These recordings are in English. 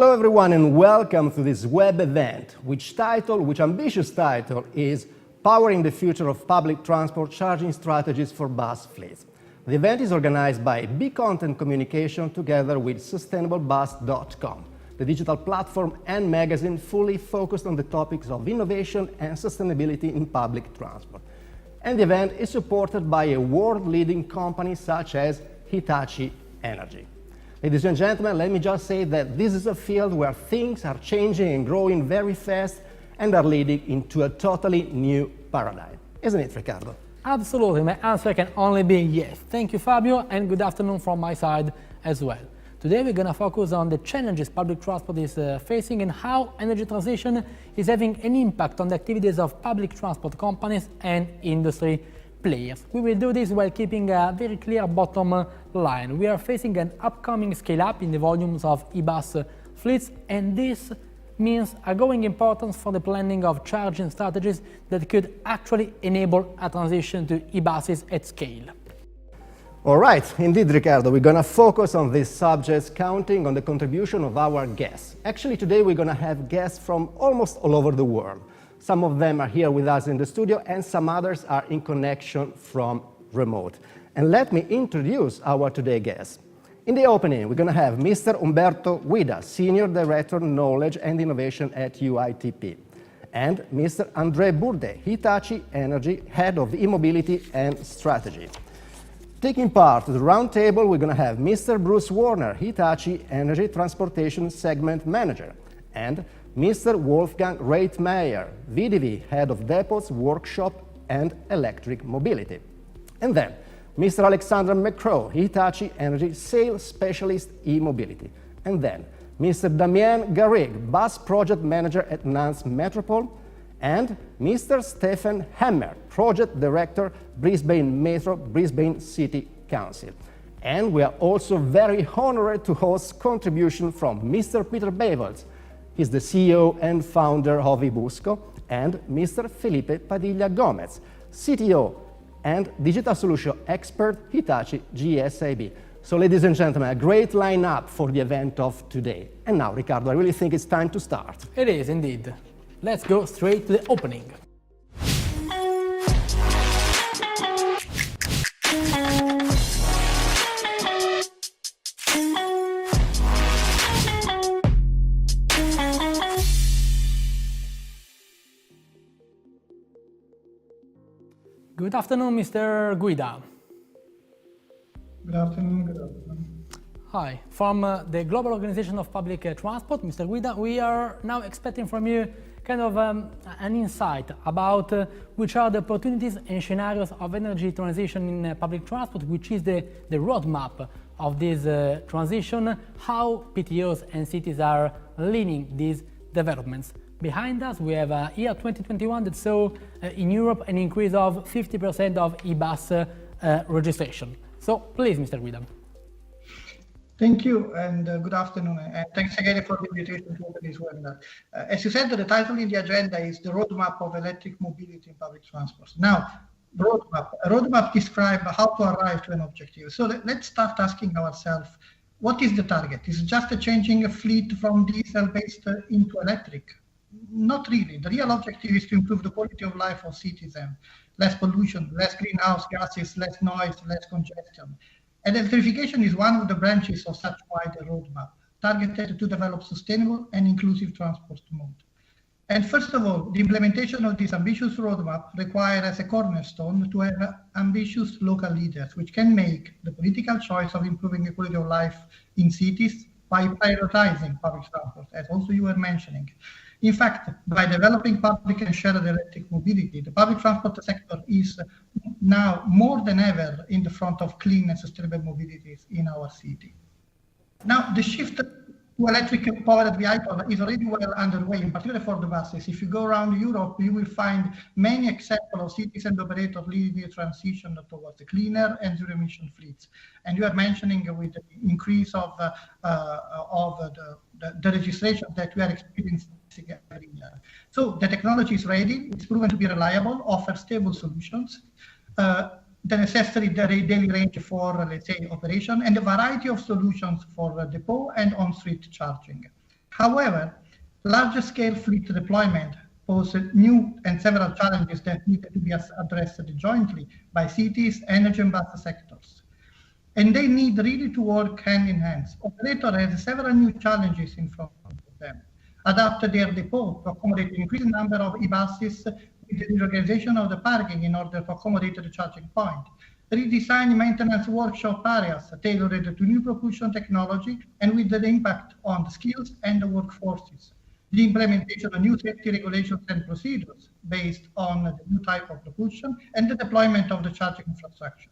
Hello everyone and welcome to this web event, which ambitious title is Powering the Future of Public Transport Charging Strategies for Bus Fleets. The event is organized by Big Content Communication together with sustainablebus.com, the digital platform and magazine fully focused on the topics of innovation and sustainability in public transport. And the event is supported by a world-leading company such as Hitachi Energy. Ladies and gentlemen, let me just say that this is a field where things are changing and growing very fast and are leading into a totally new paradigm. Isn't it, Riccardo? Absolutely. My answer can only be yes. Thank you, Fabio, and good afternoon from my side as well. Today we're going to focus on the challenges public transport is facing and how energy transition is having an impact on the activities of public transport companies and industry players. We will do this while keeping a very clear bottom line. We are facing an upcoming scale-up in the volumes of e-bus fleets, and this means a growing importance for the planning of charging strategies that could actually enable a transition to e-buses at scale. All right, indeed, Riccardo, we're going to focus on these subjects, counting on the contribution of our guests. Actually, today we're going to have guests from almost all over the world. Some of them are here with us in the studio, and some others are in connection from remote. And let me introduce our today's guests. In the opening, we're going to have Mr. Umberto Guida, Senior Director Knowledge and Innovation at UITP, and Mr. André Bourdet, Hitachi Energy, Head of E-Mobility and Strategy. Taking part in the roundtable, we're going to have Mr. Bruce Warner, Hitachi Energy Transportation Segment Manager, and Mr. Wolfgang Reitmeier, VDV, Head of Depots, Workshop and Electric Mobility. And then Mr. Alexander McCrow, Hitachi Energy Sales Specialist E-Mobility. And then Mr. Damien Garrig, Bus Project Manager at Nantes Metropole. And Mr. Stephen Hammer, Project Director, Brisbane Metro, Brisbane City Council. And we are also very honored to host contribution from Mr. Peter Bevels. He's the CEO and founder of Ibusco, and Mr. Felipe Padilla Gomez, CTO and digital solution expert, Hitachi GSIB. So, ladies and gentlemen, a great lineup for the event of today. And now, Riccardo, I really think it's time to start. It is indeed. Let's go straight to the opening. Good afternoon, Mr. Guida. Good afternoon. Hi. From the Global Organization of Public Transport, Mr. Guida, we are now expecting from you kind of an insight about which are the opportunities and scenarios of energy transition in public transport, which is the roadmap of this transition, how PTOs and cities are leading these developments. Behind us, we have a year 2021 that saw in Europe an increase of 50% of e-bus registration. So please, Mr. Guida. Thank you, and good afternoon, and thanks again for the invitation to open this webinar. As you said, the title in the agenda is the roadmap of electric mobility in public transport. Now, a roadmap describes how to arrive to an objective. So let's start asking ourselves, what is the target? Is it just changing a fleet from diesel-based into electric? Not really. The real objective is to improve the quality of life of citizens. Less pollution, less greenhouse gases, less noise, less congestion. And electrification is one of the branches of such wide roadmap, targeted to develop sustainable and inclusive transport mode. And first of all, the implementation of this ambitious roadmap requires as a cornerstone to have ambitious local leaders, which can make the political choice of improving the quality of life in cities by prioritizing public transport, as also you were mentioning. In fact, by developing public and shared electric mobility, the public transport sector is now more than ever in the front of clean and sustainable mobilities in our city. Now, the shift to electric powered vehicle is already well underway, in particular for the buses. If you go around Europe, you will find many examples of cities and operators leading the transition towards the cleaner and zero emission fleets. And you are mentioning with the increase of the registration that we are experiencing every year. So the technology is ready, it's proven to be reliable, offers stable solutions, the necessary daily range for, let's say, operation, and a variety of solutions for depot and on-street charging. However, larger-scale fleet deployment poses new and several challenges that need to be addressed jointly by cities, energy, and bus sectors. And they need really to work hand in hand. Operator has several new challenges in front of them. Adapt their depot to accommodate an increasing number of e-buses with the reorganization of the parking in order to accommodate the charging point. Redesign maintenance workshop areas tailored to new propulsion technology and with the impact on the skills and the workforces. The implementation of new safety regulations and procedures based on the new type of propulsion and the deployment of the charging infrastructure.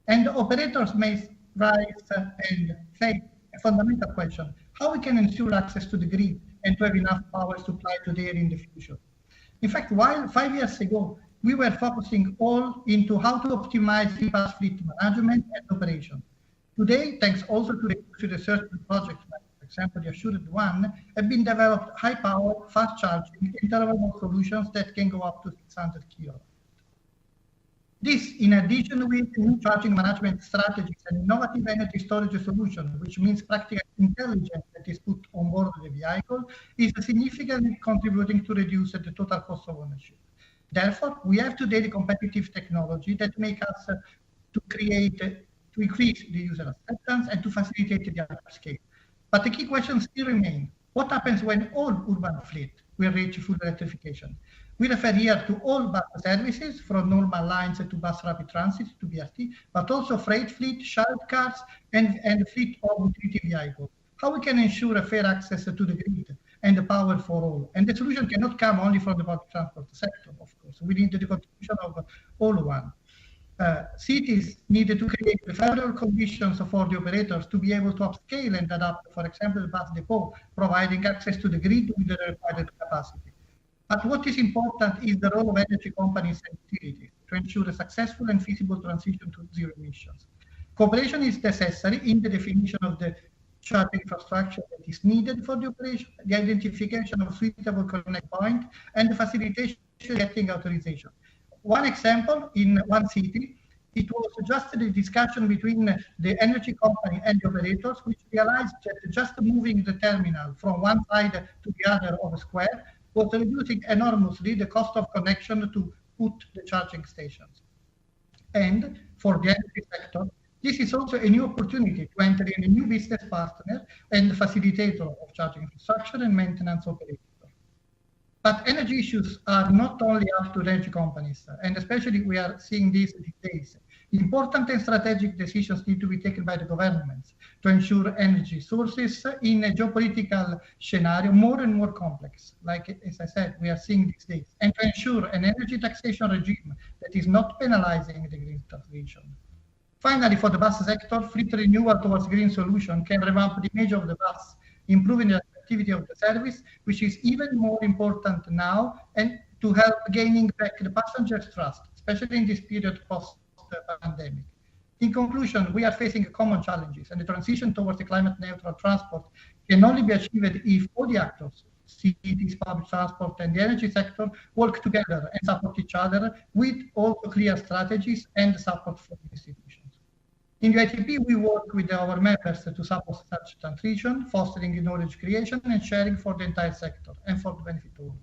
And the operators may rise and face a fundamental question: how we can ensure access to the grid and to have enough power supply today and in the future? In fact, while 5 years ago, we were focusing all into how to optimize e-bus fleet management and operation. Today, thanks also to the research projects, like, for example, the Assured One, have been developed high-power, fast-charging, interval solutions that can go up to 600 kilowatts. This, in addition with new charging management strategies and innovative energy storage solution, which means practical intelligence that is put on board the vehicle, is significantly contributing to reduce the total cost of ownership. Therefore, we have today the competitive technology that make us to increase the user acceptance and to facilitate the upscale. But the key questions still remain. What happens when all urban fleet will reach full electrification? We refer here to all bus services, from normal lines to bus rapid transit to BRT, but also freight fleet, shuttle cars, and fleet of utility vehicles. How we can ensure a fair access to the grid and the power for all? And the solution cannot come only from the public transport sector, of course. We need the contribution of all one. Cities need to create the favorable conditions for the operators to be able to upscale and adapt, for example, the bus depot, providing access to the grid with the required capacity. But what is important is the role of energy companies and utilities to ensure a successful and feasible transition to zero emissions. Cooperation is necessary in the definition of the charging infrastructure that is needed for the operation, the identification of suitable connect point, and the facilitation of getting authorization. One example, in one city, it was just the discussion between the energy company and the operators, which realized that just moving the terminal from one side to the other of a square was reducing enormously the cost of connection to put the charging stations. And for the energy sector, this is also a new opportunity to enter in a new business partner and facilitator of charging infrastructure and maintenance operator. But energy issues are not only up to energy companies, and especially we are seeing this these days. Important and strategic decisions need to be taken by the governments to ensure energy sources in a geopolitical scenario more and more complex, like, as I said, we are seeing these days, and to ensure an energy taxation regime that is not penalizing the green transition. Finally, for the bus sector, fleet renewal towards green solution can revamp the image of the bus, improving the activity of the service, which is even more important now, and to help gaining back the passengers' trust, especially in this period post-pandemic. In conclusion, we are facing common challenges, and the transition towards the climate-neutral transport can only be achieved if all the actors, cities, public transport, and the energy sector work together and support each other with also clear strategies and support from institutions. In the ITP, we work with our members to support such transition, fostering knowledge creation and sharing for the entire sector and for the benefit of all.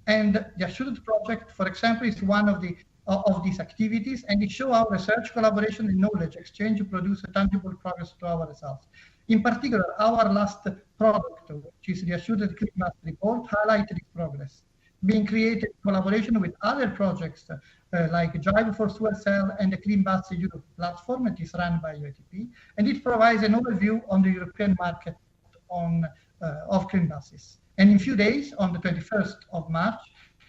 And the Assured project, for example, is one of these activities, and it shows how research, collaboration, and knowledge exchange produce a tangible progress to our results. In particular, our last product, which is the Assured Clean Bus Report, highlighted this progress, being created in collaboration with other projects like Drive for Fuel Cell and the Clean Bus Europe platform that is run by UITP, and it provides an overview on the European market of clean buses. And in a few days, on the 21st of March,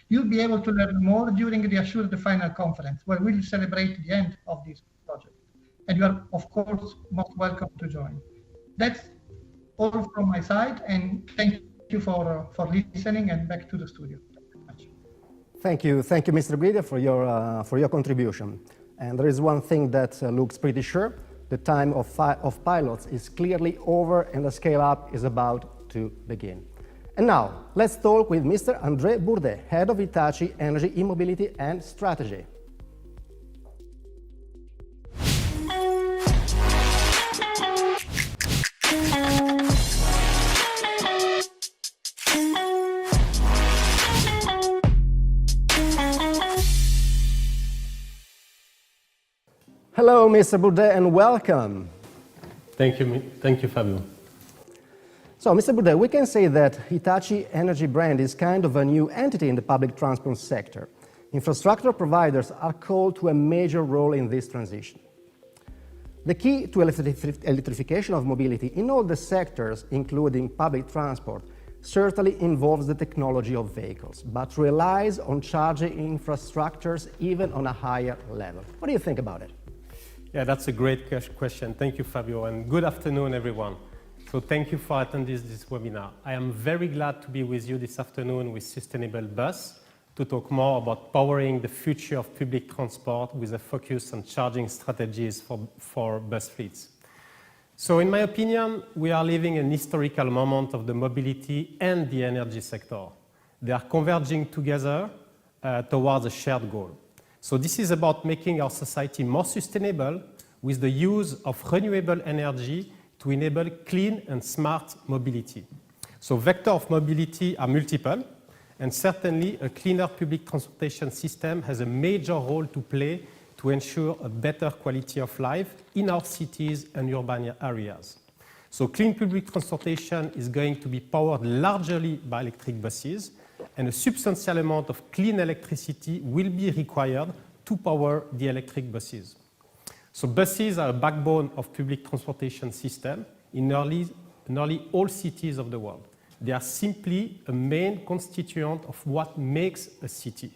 you'll be able to learn more during the Assured Final Conference, where we'll celebrate the end of this project. And you are, of course, most welcome to join. That's all from my side, and thank you for listening, and back to the studio. Thank you, Mr. Guida, for your contribution. And there is one thing that looks pretty sure: the time of pilots is clearly over, and the scale-up is about to begin. And now, let's talk with Mr. André Bourdet, head of Hitachi Energy E-Mobility and Strategy. Hello, Mr. Boudet, and welcome. Thank you, Fabio. So, Mr. Boudet, we can say that Hitachi Energy brand is kind of a new entity in the public transport sector. Infrastructure providers are called to a major role in this transition. The key to electrification of mobility in all the sectors, including public transport, certainly involves the technology of vehicles, but relies on charging infrastructures even on a higher level. What do you think about it? Yeah, that's a great question. Thank you, Fabio, and good afternoon, everyone. So thank you for attending this webinar. I am very glad to be with you this afternoon with Sustainable Bus to talk more about powering the future of public transport with a focus on charging strategies for bus fleets. So in my opinion, we are living an historical moment of the mobility and the energy sector. They are converging together towards a shared goal. So this is about making our society more sustainable with the use of renewable energy to enable clean and smart mobility. So vectors of mobility are multiple, and certainly a cleaner public transportation system has a major role to play to ensure a better quality of life in our cities and urban areas. So clean public transportation is going to be powered largely by electric buses, and a substantial amount of clean electricity will be required to power the electric buses. So buses are a backbone of public transportation system in nearly all cities of the world. They are simply a main constituent of what makes a city.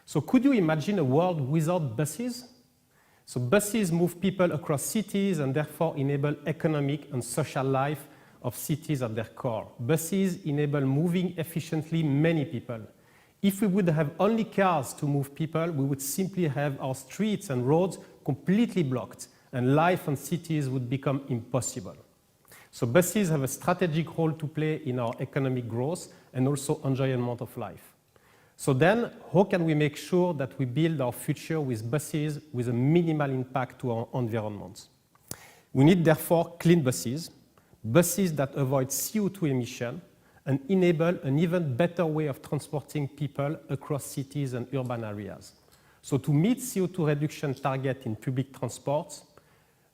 So could you imagine a world without buses? So buses move people across cities and therefore enable economic and social life of cities at their core. Buses enable moving efficiently many people. If we would have only cars to move people, we would simply have our streets and roads completely blocked, and life in cities would become impossible. So buses have a strategic role to play in our economic growth and also enjoyment of life. So then, how can we make sure that we build our future with buses with a minimal impact to our environment? We need, therefore, clean buses, buses that avoid CO2 emission and enable an even better way of transporting people across cities and urban areas. So to meet CO2 reduction target in public transport,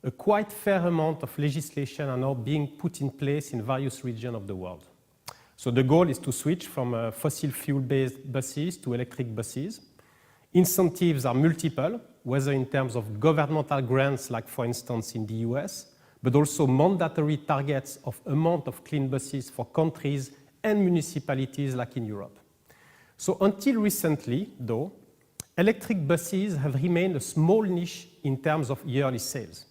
a quite fair amount of legislation are now being put in place in various regions of the world. So the goal is to switch from fossil fuel-based buses to electric buses. Incentives are multiple, whether in terms of governmental grants, like for instance in the US, but also mandatory targets of amount of clean buses for countries and municipalities like in Europe. So until recently, though, electric buses have remained a small niche in terms of yearly sales.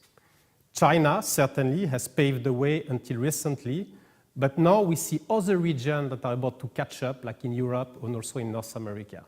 China certainly has paved the way until recently, but now we see other regions that are about to catch up, like in Europe and also in North America.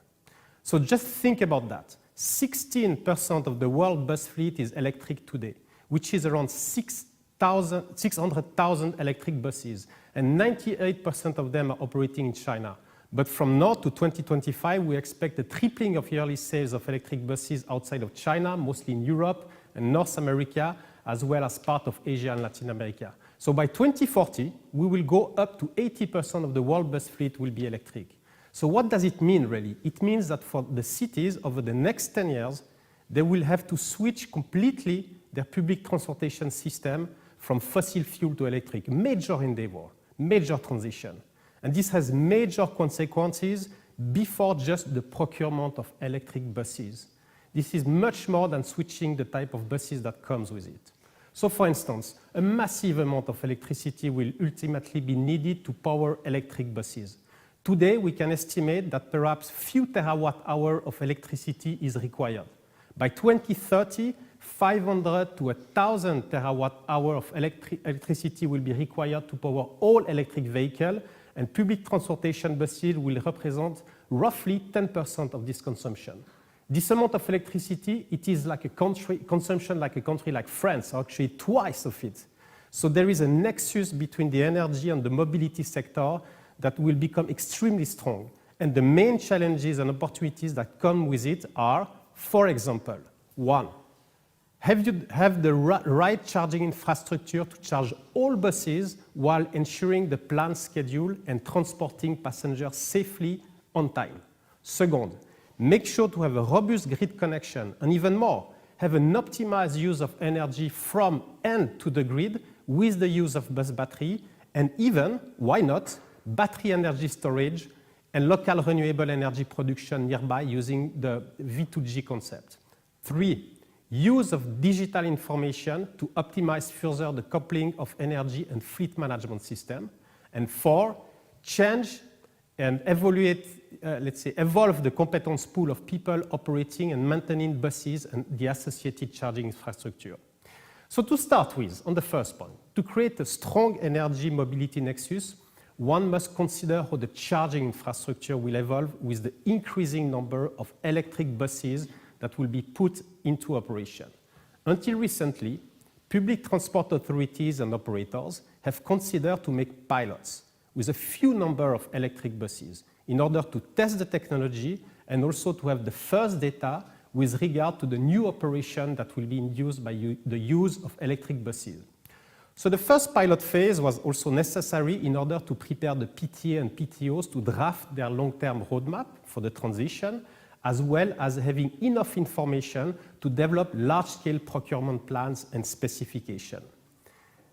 So just think about that. 16% of the world bus fleet is electric today, which is around 600,000 electric buses, and 98% of them are operating in China. But from now to 2025, we expect a tripling of yearly sales of electric buses outside of China, mostly in Europe and North America, as well as part of Asia and Latin America. So by 2040, we will go up to 80% of the world bus fleet will be electric. So what does it mean, really? It means that for the cities, over the next 10 years, they will have to switch completely their public transportation system from fossil fuel to electric. Major endeavor, major transition. And this has major consequences before just the procurement of electric buses. This is much more than switching the type of buses that comes with it. So for instance, a massive amount of electricity will ultimately be needed to power electric buses. Today, we can estimate that perhaps few terawatt-hours of electricity is required. By 2030, 500 to 1,000 terawatt-hours of electricity will be required to power all electric vehicles, and public transportation buses will represent roughly 10% of this consumption. This amount of electricity, it is like a consumption like a country like France, or actually twice of it. So there is a nexus between the energy and the mobility sector that will become extremely strong. And the main challenges and opportunities that come with it are, for example, one, have the right charging infrastructure to charge all buses while ensuring the planned schedule and transporting passengers safely on time. Second, make sure to have a robust grid connection, and even more, have an optimized use of energy from and to the grid with the use of bus battery, and even, why not, battery energy storage and local renewable energy production nearby using the V2G concept. 3, use of digital information to optimize further the coupling of energy and fleet management system. And 4, change and evaluate, evolve the competence pool of people operating and maintaining buses and the associated charging infrastructure. So to start with, on the first point, to create a strong energy mobility nexus, one must consider how the charging infrastructure will evolve with the increasing number of electric buses that will be put into operation. Until recently, public transport authorities and operators have considered to make pilots with a few number of electric buses in order to test the technology and also to have the first data with regard to the new operation that will be induced by the use of electric buses. So the first pilot phase was also necessary in order to prepare the PTA and PTOs to draft their long-term roadmap for the transition, as well as having enough information to develop large-scale procurement plans and specification.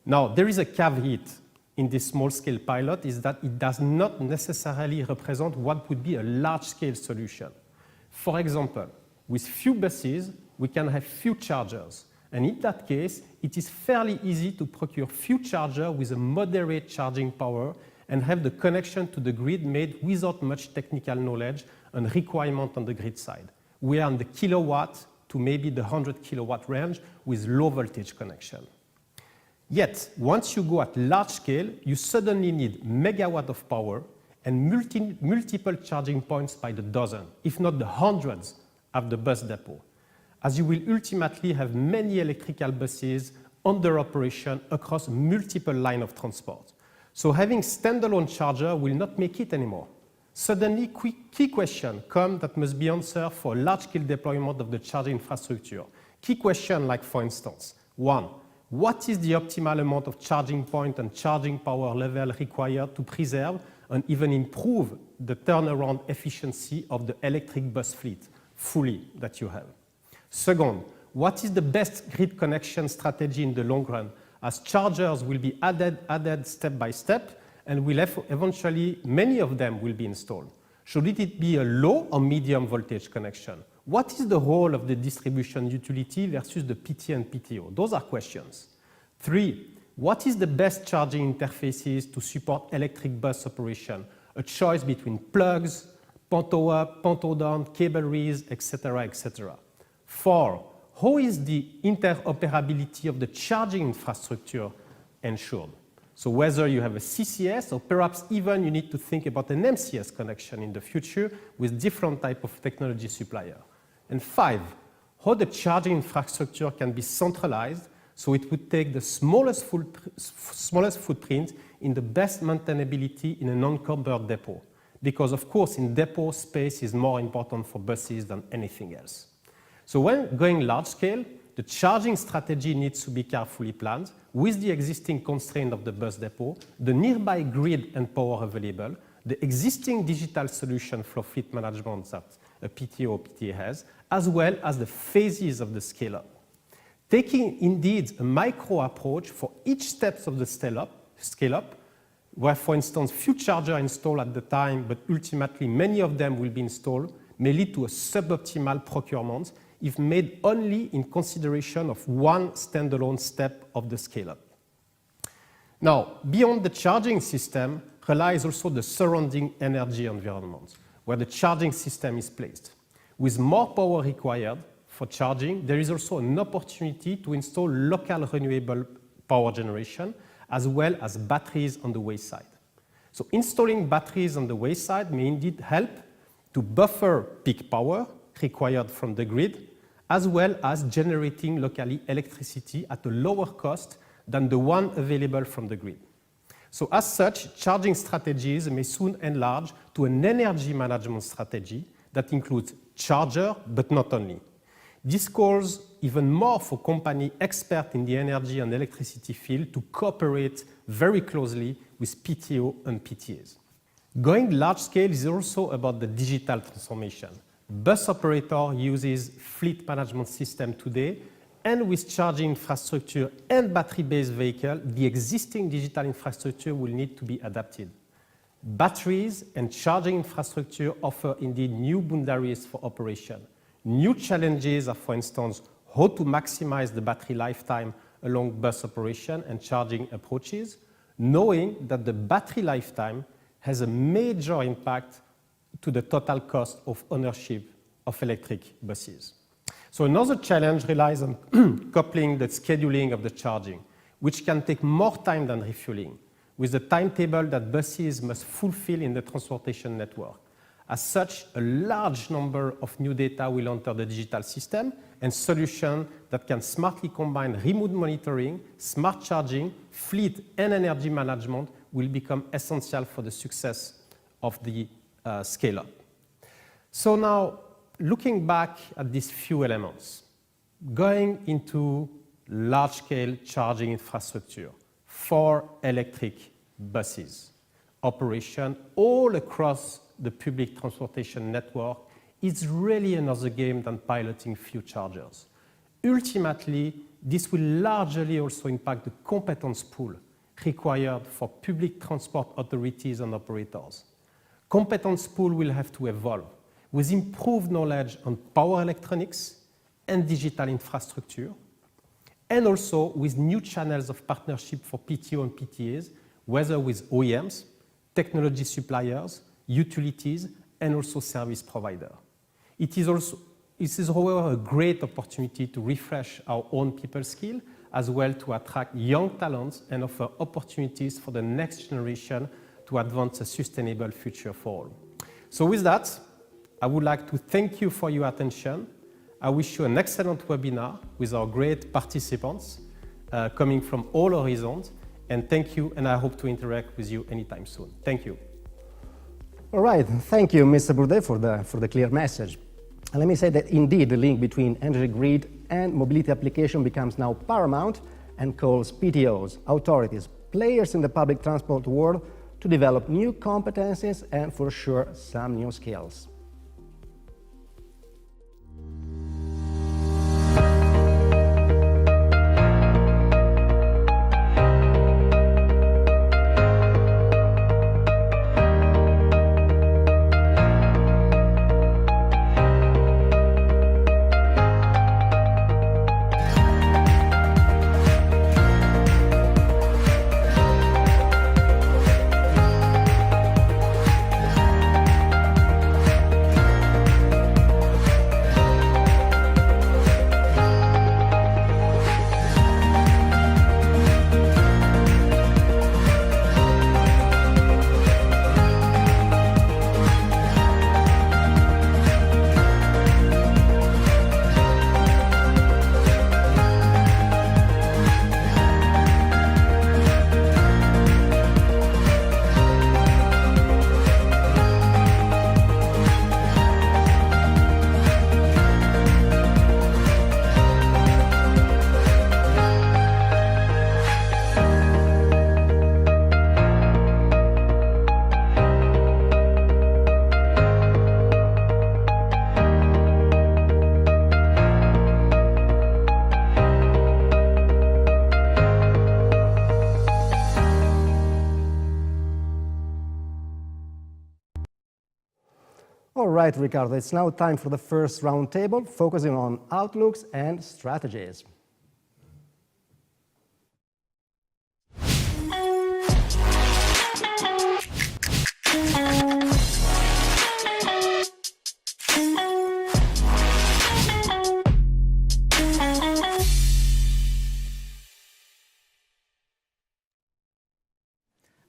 Now, there is a caveat in this small-scale pilot, is that it does not necessarily represent what would be a large-scale solution. For example, with few buses, we can have few chargers. And in that case, it is fairly easy to procure few chargers with a moderate charging power and have the connection to the grid made without much technical knowledge and requirement on the grid side. We are on the kilowatt to maybe the 100 kilowatt range with low voltage connection. Yet, once you go at large scale, you suddenly need megawatt of power and multiple charging points by the dozen, if not the hundreds, at the bus depot, as you will ultimately have many electrical buses under operation across multiple lines of transport. So having standalone charger will not make it anymore. Suddenly, key questions come that must be answered for a large-scale deployment of the charging infrastructure. Key questions like, for instance, 1, what is the optimal amount of charging point and charging power level required to preserve and even improve the turnaround efficiency of the electric bus fleet fully that you have? Second, what is the best grid connection strategy in the long run, as chargers will be added step by step, and will eventually, many of them will be installed. Should it be a low or medium voltage connection? What is the role of the distribution utility versus the PT and PTO? Those are questions. 3, what is the best charging interfaces to support electric bus operation? A choice between plugs, ponto up, ponto down, cable rees, etc., etc. 4, how is the interoperability of the charging infrastructure ensured? So whether you have a CCS or perhaps even you need to think about an MCS connection in the future with different type of technology supplier. And 5, how the charging infrastructure can be centralized so it would take the smallest footprint in the best maintainability in an unencumbered depot. Because of course in depot, space is more important for buses than anything else. So when going large scale, the charging strategy needs to be carefully planned with the existing constraint of the bus depot, the nearby grid and power available, the existing digital solution for fleet management that a PTO or PTA has, as well as the phases of the scale-up. Taking indeed a micro approach for each step of the scale-up, where for instance few chargers installed at the time, but ultimately many of them will be installed, may lead to a suboptimal procurement if made only in consideration of one standalone step of the scale-up. Now, beyond the charging system relies also the surrounding energy environment, where the charging system is placed. With more power required for charging, there is also an opportunity to install local renewable power generation, as well as batteries on the wayside. So installing batteries on the wayside may indeed help to buffer peak power required from the grid, as well as generating locally electricity at a lower cost than the one available from the grid. So as such, charging strategies may soon enlarge to an energy management strategy that includes charger, but not only. This calls even more for company experts in the energy and electricity field to cooperate very closely with PTO and PTAs. Going large scale is also about the digital transformation. Bus operator uses fleet management system today, and with charging infrastructure and battery-based vehicle, the existing digital infrastructure will need to be adapted. Batteries and charging infrastructure offer indeed new boundaries for operation. New challenges are, for instance, how to maximize the battery lifetime along bus operation and charging approaches, knowing that the battery lifetime has a major impact to the total cost of ownership of electric buses. So another challenge relies on coupling the scheduling of the charging, which can take more time than refueling, with the timetable that buses must fulfill in the transportation network. As such, a large number of new data will enter the digital system, and solutions that can smartly combine remote monitoring, smart charging, fleet, and energy management will become essential for the success of the scale-up. So now, looking back at these few elements, going into large-scale charging infrastructure for electric buses, operation all across the public transportation network is really another game than piloting few chargers. Ultimately, this will largely also impact the competence pool required for public transport authorities and operators. Competence pool will have to evolve with improved knowledge on power electronics and digital infrastructure, and also with new channels of partnership for PTO and PTAs, whether with OEMs, technology suppliers, utilities, and also service providers. It is, however, a great opportunity to refresh our own people skill, as well to attract young talents and offer opportunities for the next generation to advance a sustainable future for all. So with that, I would like to thank you for your attention. I wish you an excellent webinar with our great participants coming from all horizons. And thank you, and I hope to interact with you anytime soon. Thank you. All right, thank you, Mr. Bourdet, for the clear message. And let me say that indeed the link between energy grid and mobility application becomes now paramount and calls PTOs, authorities, players in the public transport world to develop new competencies and for sure some new skills. All right, Ricardo, it's now time for the first roundtable, focusing on outlooks and strategies.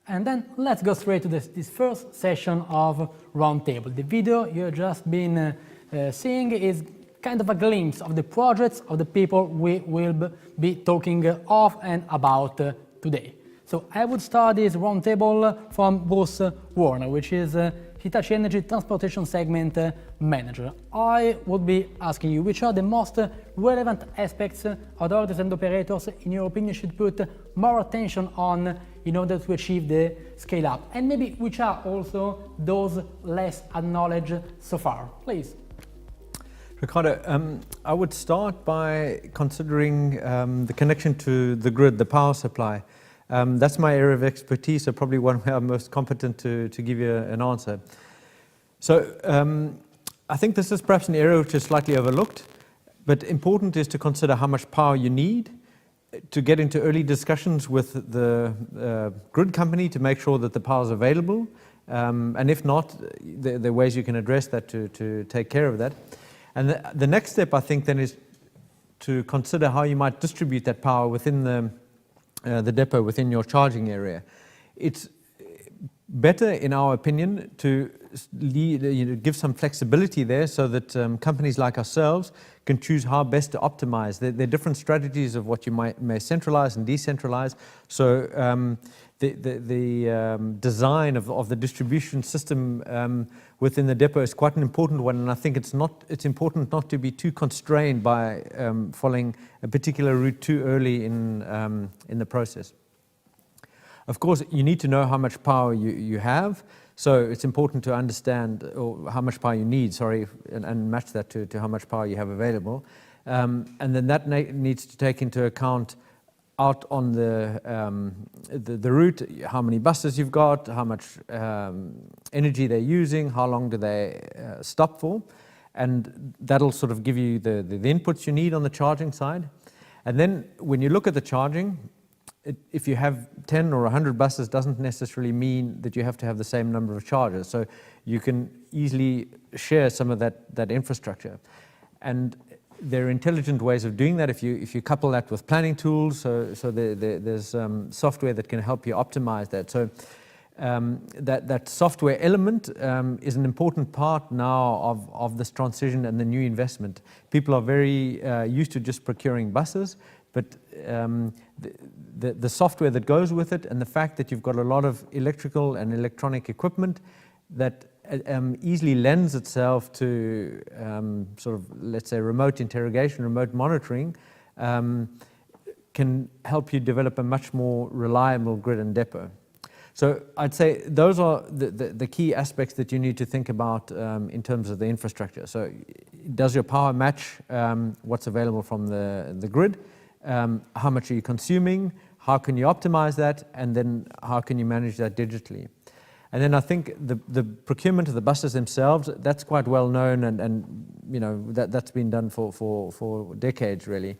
And then let's go straight to this first session of Roundtable. The video you've just been seeing is kind of a glimpse of the projects of the people we will be talking of and about today. So I would start this roundtable from Bruce Warner, which is Hitachi Energy Transportation Segment Manager. I would be asking you, which are the most relevant aspects authorities and operators, in your opinion, should put more attention on in order to achieve the scale up? And maybe which are also those less acknowledged so far? Please. Ricardo, I would start by considering the connection to the grid, the power supply. That's my area of expertise, so probably one where I'm most competent to give you an answer. So I think this is perhaps an area which is slightly overlooked, but important is to consider how much power you need, to get into early discussions with the grid company to make sure that the power is available. And if not, there are ways you can address that to take care of that. And the next step, I think, then is to consider how you might distribute that power within the depot, within your charging area. It's better, in our opinion, to give some flexibility there so that companies like ourselves can choose how best to optimize. There are different strategies of what you may centralize and decentralize. So the design of the distribution system within the depot is quite an important one, and I think it's important not to be too constrained by following a particular route too early in the process. Of course, you need to know how much power you have, so it's important to understand how much power you need, and match that to how much power you have available. And then that needs to take into account out on the route, how many buses you've got, how much energy they're using, how long do they stop for, and that'll sort of give you the inputs you need on the charging side. And then when you look at the charging, if you have 10 or 100 buses doesn't necessarily mean that you have to have the same number of chargers. So you can easily share some of that infrastructure. And there are intelligent ways of doing that if you couple that with planning tools. So there's software that can help you optimize that. So that software element is an important part now of this transition and the new investment. People are very used to just procuring buses, but the software that goes with it, and the fact that you've got a lot of electrical and electronic equipment that easily lends itself to sort of, let's say, remote interrogation, remote monitoring, can help you develop a much more reliable grid and depot. So I'd say those are the key aspects that you need to think about in terms of the infrastructure. So does your power match what's available from the grid? How much are you consuming? How can you optimize that? And then how can you manage that digitally? And then I think the procurement of the buses themselves, that's quite well known, and you know that's been done for decades really.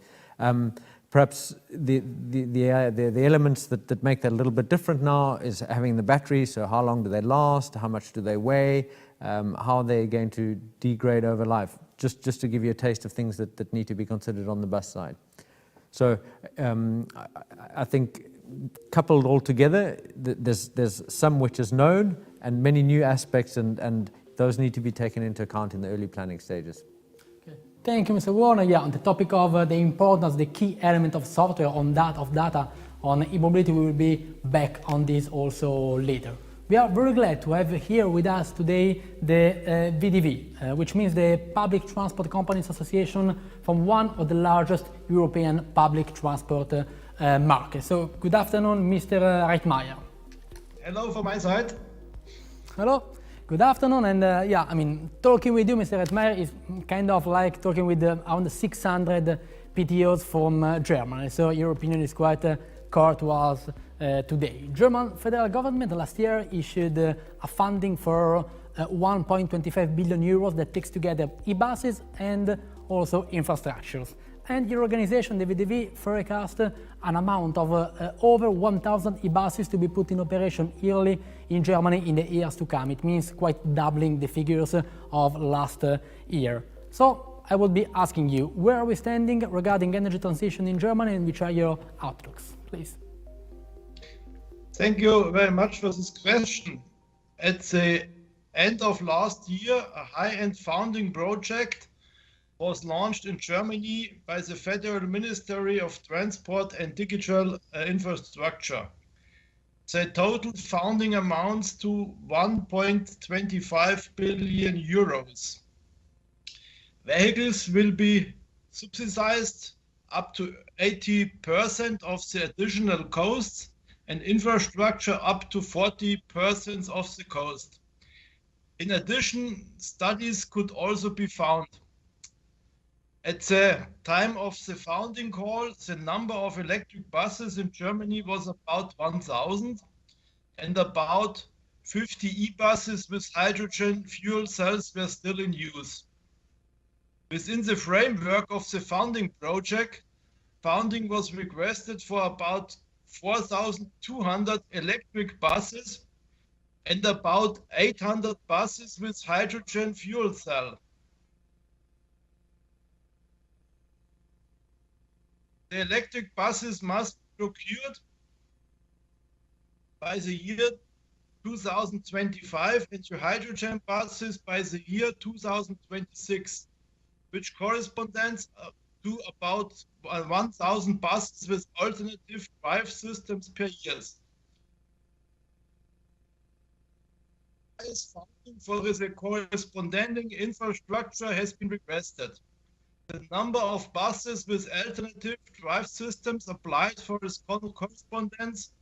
Perhaps the elements that make that a little bit different now is having the batteries. So how long do they last? How much do they weigh? How are they going to degrade over life? Just to give you a taste of things that need to be considered on the bus side. So I think coupled all together, there's some which is known and many new aspects, and those need to be taken into account in the early planning stages. Okay. Thank you, Mr. Warner. Yeah, on the topic of the importance, the key element of software on data on e-mobility, we will be back on this also later. We are very glad to have here with us today the VDV, which means the Public Transport Companies Association from one of the largest European public transport markets. So good afternoon, Mr. Reitmeier. Hello from my side. Hello. Good afternoon, and yeah, I mean, talking with you, Mr. Reitmeier, is kind of like talking with around 600 PTOs from Germany. So your opinion is quite core to us today. German federal government last year issued a funding for 1.25 billion euros that takes together e-buses and also infrastructures. And your organization, the VDV, forecast an amount of over 1,000 e-buses to be put in operation yearly in Germany in the years to come. It means quite doubling the figures of last year. So I will be asking you, where are we standing regarding energy transition in Germany, and which are your outlooks, please? Thank you very much for this question. At the end of last year, a high-end founding project was launched in Germany by the Federal Ministry of Transport and Digital Infrastructure. The total funding amounts to 1.25 billion euros. Vehicles will be subsidized up to 80% of the additional costs, and infrastructure up to 40% of the cost. In addition, studies could also be found. At the time of the founding call, the number of electric buses in Germany was about 1,000, and about 50 e-buses with hydrogen fuel cells were still in use. Within the framework of the founding project, funding was requested for about 4,200 electric buses and about 800 buses with hydrogen fuel cell. The electric buses must be procured by the year 2025 and the hydrogen buses by the year 2026, which corresponds to about 1,000 buses with alternative drive systems per year. Funding for the corresponding infrastructure has been requested. The number of buses with alternative drive systems applied for its corresponds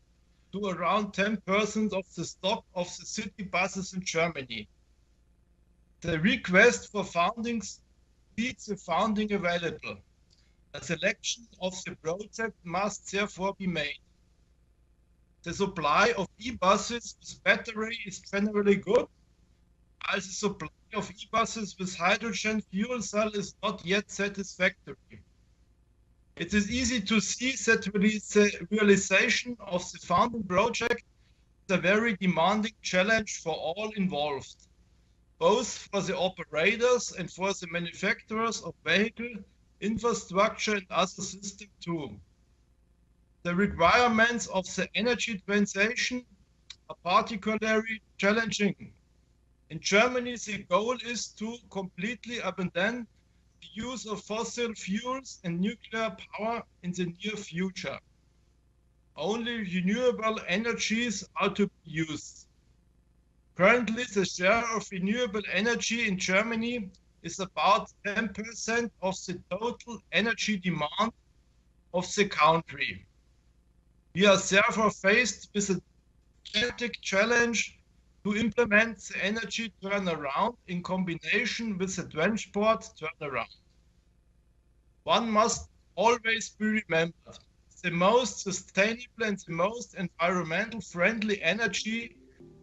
to around 10% of the stock of the city buses in Germany. The request for funding needs the funding available. A selection of the project must therefore be made. The supply of e-buses with battery is generally good, while the supply of e-buses with hydrogen fuel cell is not yet satisfactory. It is easy to see that the realization of the funding project is a very demanding challenge for all involved, both for the operators and for the manufacturers of vehicle, infrastructure and other systems too. The requirements of the energy transition are particularly challenging. In Germany, the goal is to completely abandon the use of fossil fuels and nuclear power in the near future. Only renewable energies are to be used. Currently, the share of renewable energy in Germany is about 10% of the total energy demand of the country. We are therefore faced with a gigantic challenge to implement the energy turnaround in combination with the transport turnaround. One must always be remembered, the most sustainable and the most environmental friendly energy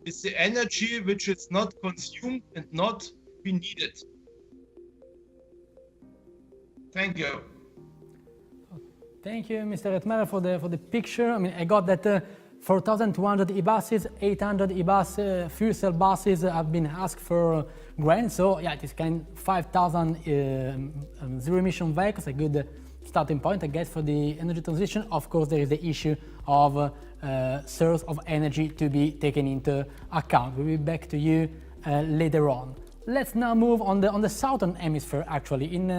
is the energy which is not consumed and not be needed. Thank you. Thank you, Mr. Rettmeier, for the picture. I mean, I got that 4,200 e-buses, 800 e-bus fuel cell buses have been asked for grants. So yeah, it is kind of 5,000 zero-emission vehicles, a good starting point, I guess, for the energy transition. Of course, there is the issue of source of energy to be taken into account. We'll be back to you later on. Let's now move on the southern hemisphere, actually, in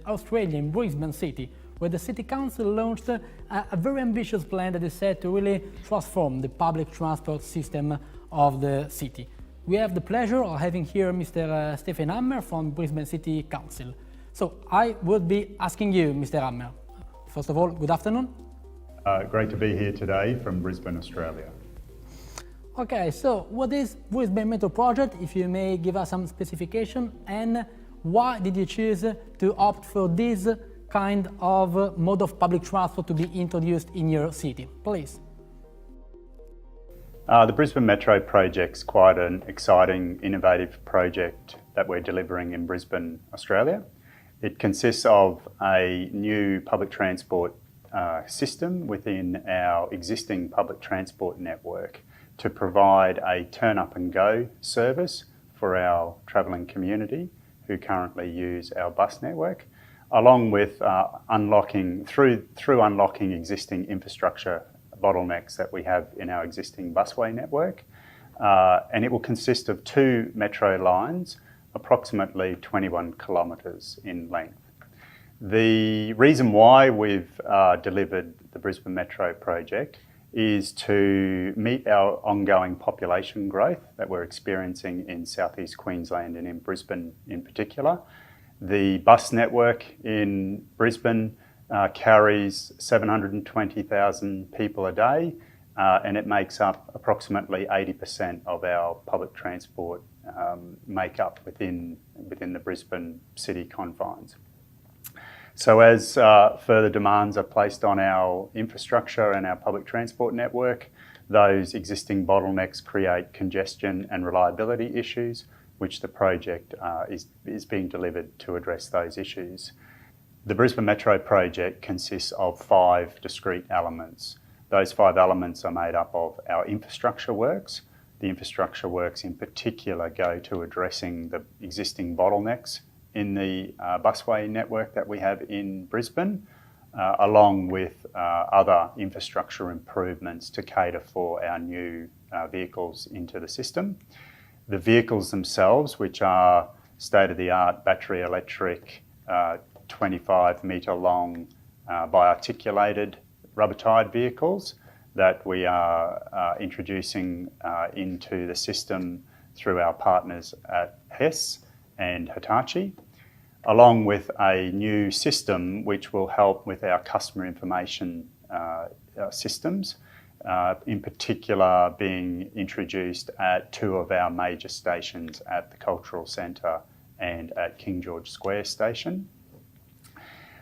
Australia, in Brisbane City, where the City Council launched a very ambitious plan that is set to really transform the public transport system of the city. We have the pleasure of having here Mr. Stephen Hammer from Brisbane City Council. So I would be asking you, Mr. Hammer, first of all, good afternoon. Great to be here today from Brisbane, Australia. Okay, so what is Brisbane Metro Project, if you may give us some specification, and why did you choose to opt for this kind of mode of public transport to be introduced in your city? Please. The Brisbane Metro Project's quite an exciting, innovative project that we're delivering in Brisbane, Australia. It consists of a new public transport system within our existing public transport network to provide a turn up and go service for our travelling community who currently use our bus network, along with unlocking existing infrastructure bottlenecks that we have in our existing busway network. And it will consist of 2 metro lines, approximately 21 kilometres in length. The reason why we've delivered the Brisbane Metro project is to meet our ongoing population growth that we're experiencing in southeast Queensland and in Brisbane in particular. The bus network in Brisbane carries 720,000 people a day, and it makes up approximately 80% of our public transport makeup within the Brisbane city confines. So as further demands are placed on our infrastructure and our public transport network, those existing bottlenecks create congestion and reliability issues, which the project is being delivered to address those issues. The Brisbane Metro project consists of 5 discrete elements. Those 5 elements are made up of our infrastructure works. The infrastructure works in particular go to addressing the existing bottlenecks in the busway network that we have in Brisbane, along with other infrastructure improvements to cater for our new vehicles into the system. The vehicles themselves, which are state-of-the-art battery electric, 25-metre long bi-articulated rubber-tired vehicles that we are introducing into the system through our partners at HES and Hitachi, along with a new system which will help with our customer information systems, in particular being introduced at 2 of our major stations at the Cultural Centre and at King George Square Station.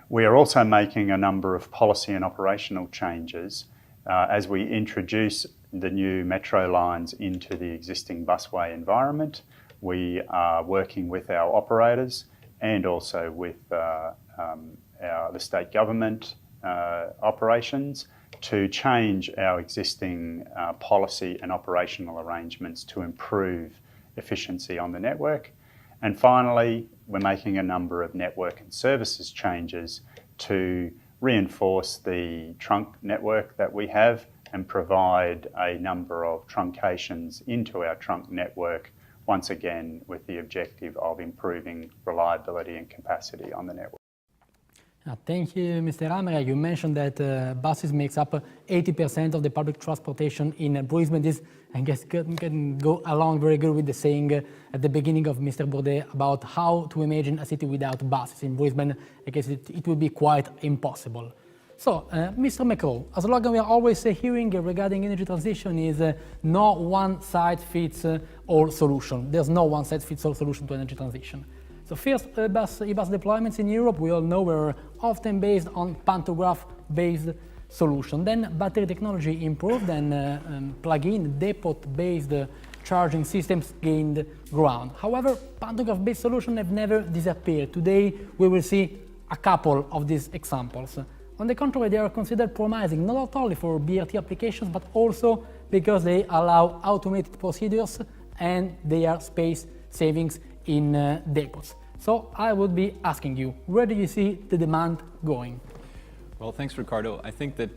We are also making a number of policy and operational changes as we introduce the new metro lines into the existing busway environment. We are working with our operators and also with the state government operations to change our existing policy and operational arrangements to improve efficiency on the network. And finally, we're making a number of network and services changes to reinforce the trunk network that we have and provide a number of truncations into our trunk network, once again with the objective of improving reliability and capacity on the network. Thank you, Mr. Amera. You mentioned that buses makes up 80% of the public transportation in Brisbane. This, I guess, can go along very good with the saying at the beginning of Mr. Baudet about how to imagine a city without buses in Brisbane. I guess it would be quite impossible. So, Mr. McCall, a slogan we are always hearing regarding energy transition is no one-size-fits-all solution. There's no one-size-fits-all solution to energy transition. So first, e-bus deployments in Europe, we all know, were often based on pantograph-based solution. Then battery technology improved and plug-in depot-based charging systems gained ground. However, pantograph-based solutions have never disappeared. Today, we will see a couple of these examples. On the contrary, they are considered promising not only for BRT applications, but also because they allow automated procedures and they are space savings in depots. So I would be asking you, where do you see the demand going? Well, thanks, Riccardo. I think that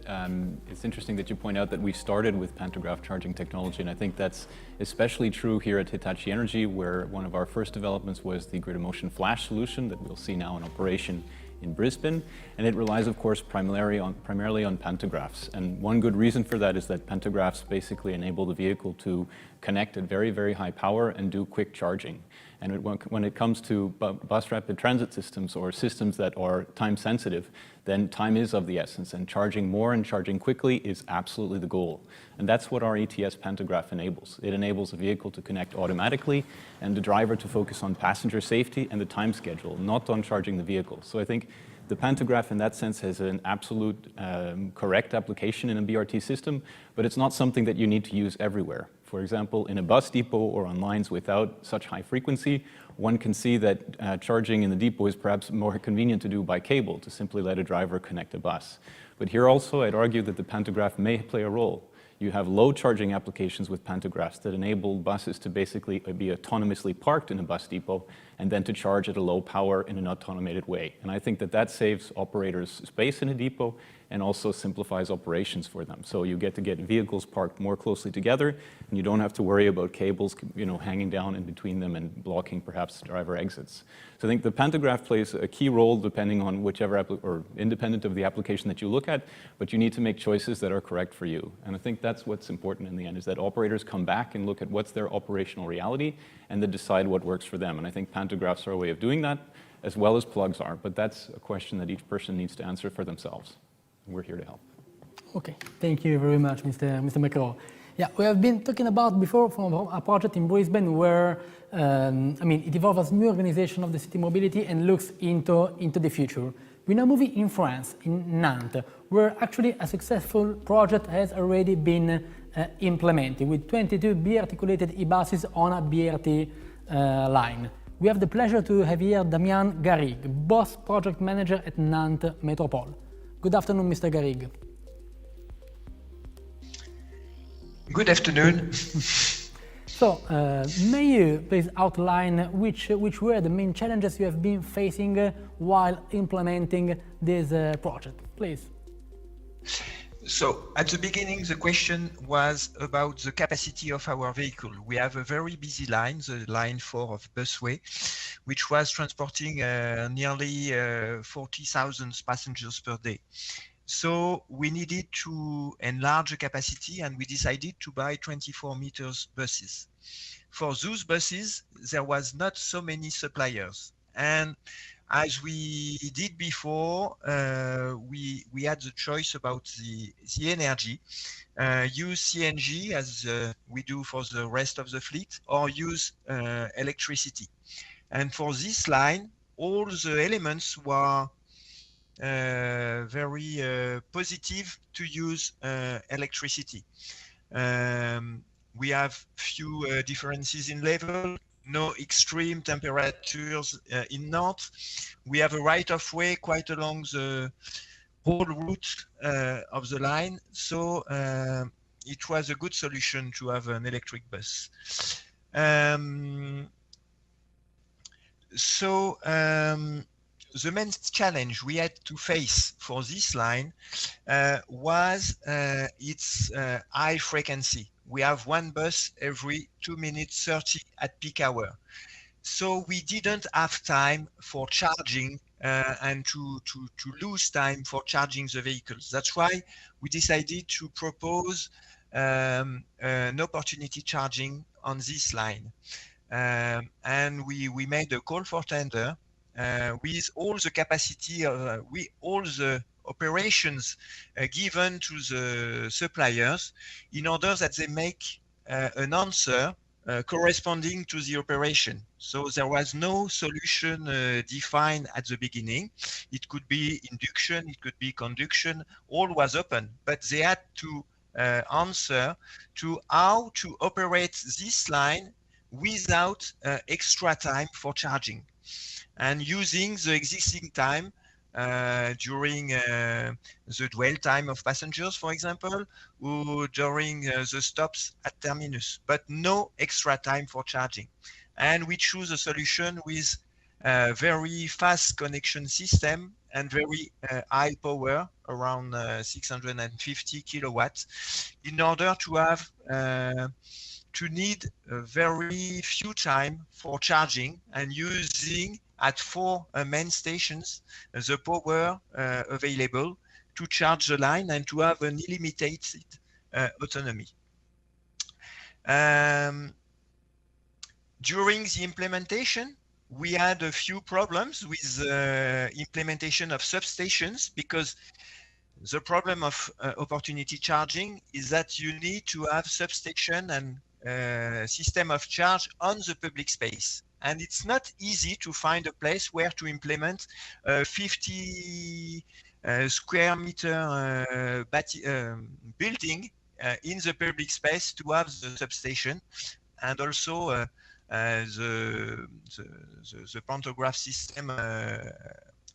it's interesting that you point out that we started with pantograph charging technology, and I think that's especially true here at Hitachi Energy, where one of our first developments was the grid-in-motion flash solution that we'll see now in operation in Brisbane, and it relies, of course, primarily on pantographs. And one good reason for that is that pantographs basically enable the vehicle to connect at very, very high power and do quick charging. And when it comes to bus rapid transit systems or systems that are time sensitive, then time is of the essence, and charging more and charging quickly is absolutely the goal. And that's what our ETS pantograph enables. It enables a vehicle to connect automatically and the driver to focus on passenger safety and the time schedule, not on charging the vehicle. So I think the pantograph in that sense has an absolute correct application in a BRT system, but it's not something that you need to use everywhere. For example, in a bus depot or on lines without such high frequency, one can see that charging in the depot is perhaps more convenient to do by cable, to simply let a driver connect a bus. But here also, I'd argue that the pantograph may play a role. You have low charging applications with pantographs that enable buses to basically be autonomously parked in a bus depot and then to charge at a low power in an automated way. And I think that that saves operators space in a depot and also simplifies operations for them. So you get to get vehicles parked more closely together, and you don't have to worry about cables, hanging down in between them and blocking perhaps driver exits. So I think the pantograph plays a key role depending on whichever or independent of the application that you look at, but you need to make choices that are correct for you. And I think that's what's important in the end, is that operators come back and look at what's their operational reality and then decide what works for them. And I think pantographs are a way of doing that, as well as plugs are, but that's a question that each person needs to answer for themselves. We're here to help. Okay, thank you very much, Mr. McCall. Yeah, we have been talking about before from a project in Brisbane where, it involves new organization of the city mobility and looks into the future. We now move in France, in Nantes, where actually a successful project has already been implemented with 22 B-articulated e-buses on a BRT line. We have the pleasure to have here Damien Garrigue, Boss Project Manager at Nantes Métropole. Good afternoon, Mr. Garrigue. Good afternoon. So, may you please outline which were the main challenges you have been facing while implementing this project, please? So, at the beginning, the question was about the capacity of our vehicle. We have a very busy line, the line 4 of busway, which was transporting nearly 40,000 passengers per day. So we needed to enlarge the capacity, and we decided to buy 24 meters buses. For those buses, there was not so many suppliers. And as we did before, we had the choice about the energy, use CNG as we do for the rest of the fleet, or use electricity. And for this line, all the elements were very positive to use electricity. We have few differences in level, no extreme temperatures in north. We have a right-of-way quite along the whole route of the line, so it was a good solution to have an electric bus. The main challenge we had to face for this line was its high frequency. We have one bus every 2 minutes 30 at peak hour. So we didn't have time for charging and to lose time for charging the vehicles. That's why we decided to propose an opportunity charging on this line. And we made a call for tender with all the capacity, all the operations given to the suppliers in order that they make an answer corresponding to the operation. So there was no solution defined at the beginning. It could be induction, it could be conduction, all was open, but they had to answer to how to operate this line without extra time for charging, and using the existing time during the dwell time of passengers, for example, or during the stops at terminus, but no extra time for charging. And we choose a solution with a very fast connection system and very high power, around 650 kilowatts, in order to have to need a very few time for charging, and using at 4 main stations the power available to charge the line and to have an unlimited autonomy. During the implementation, we had a few problems with implementation of substations, because the problem of opportunity charging is that you need to have substation and system of charge on the public space. And it's not easy to find a place where to implement a 50 square meter building in the public space to have the substation, and also the pantograph system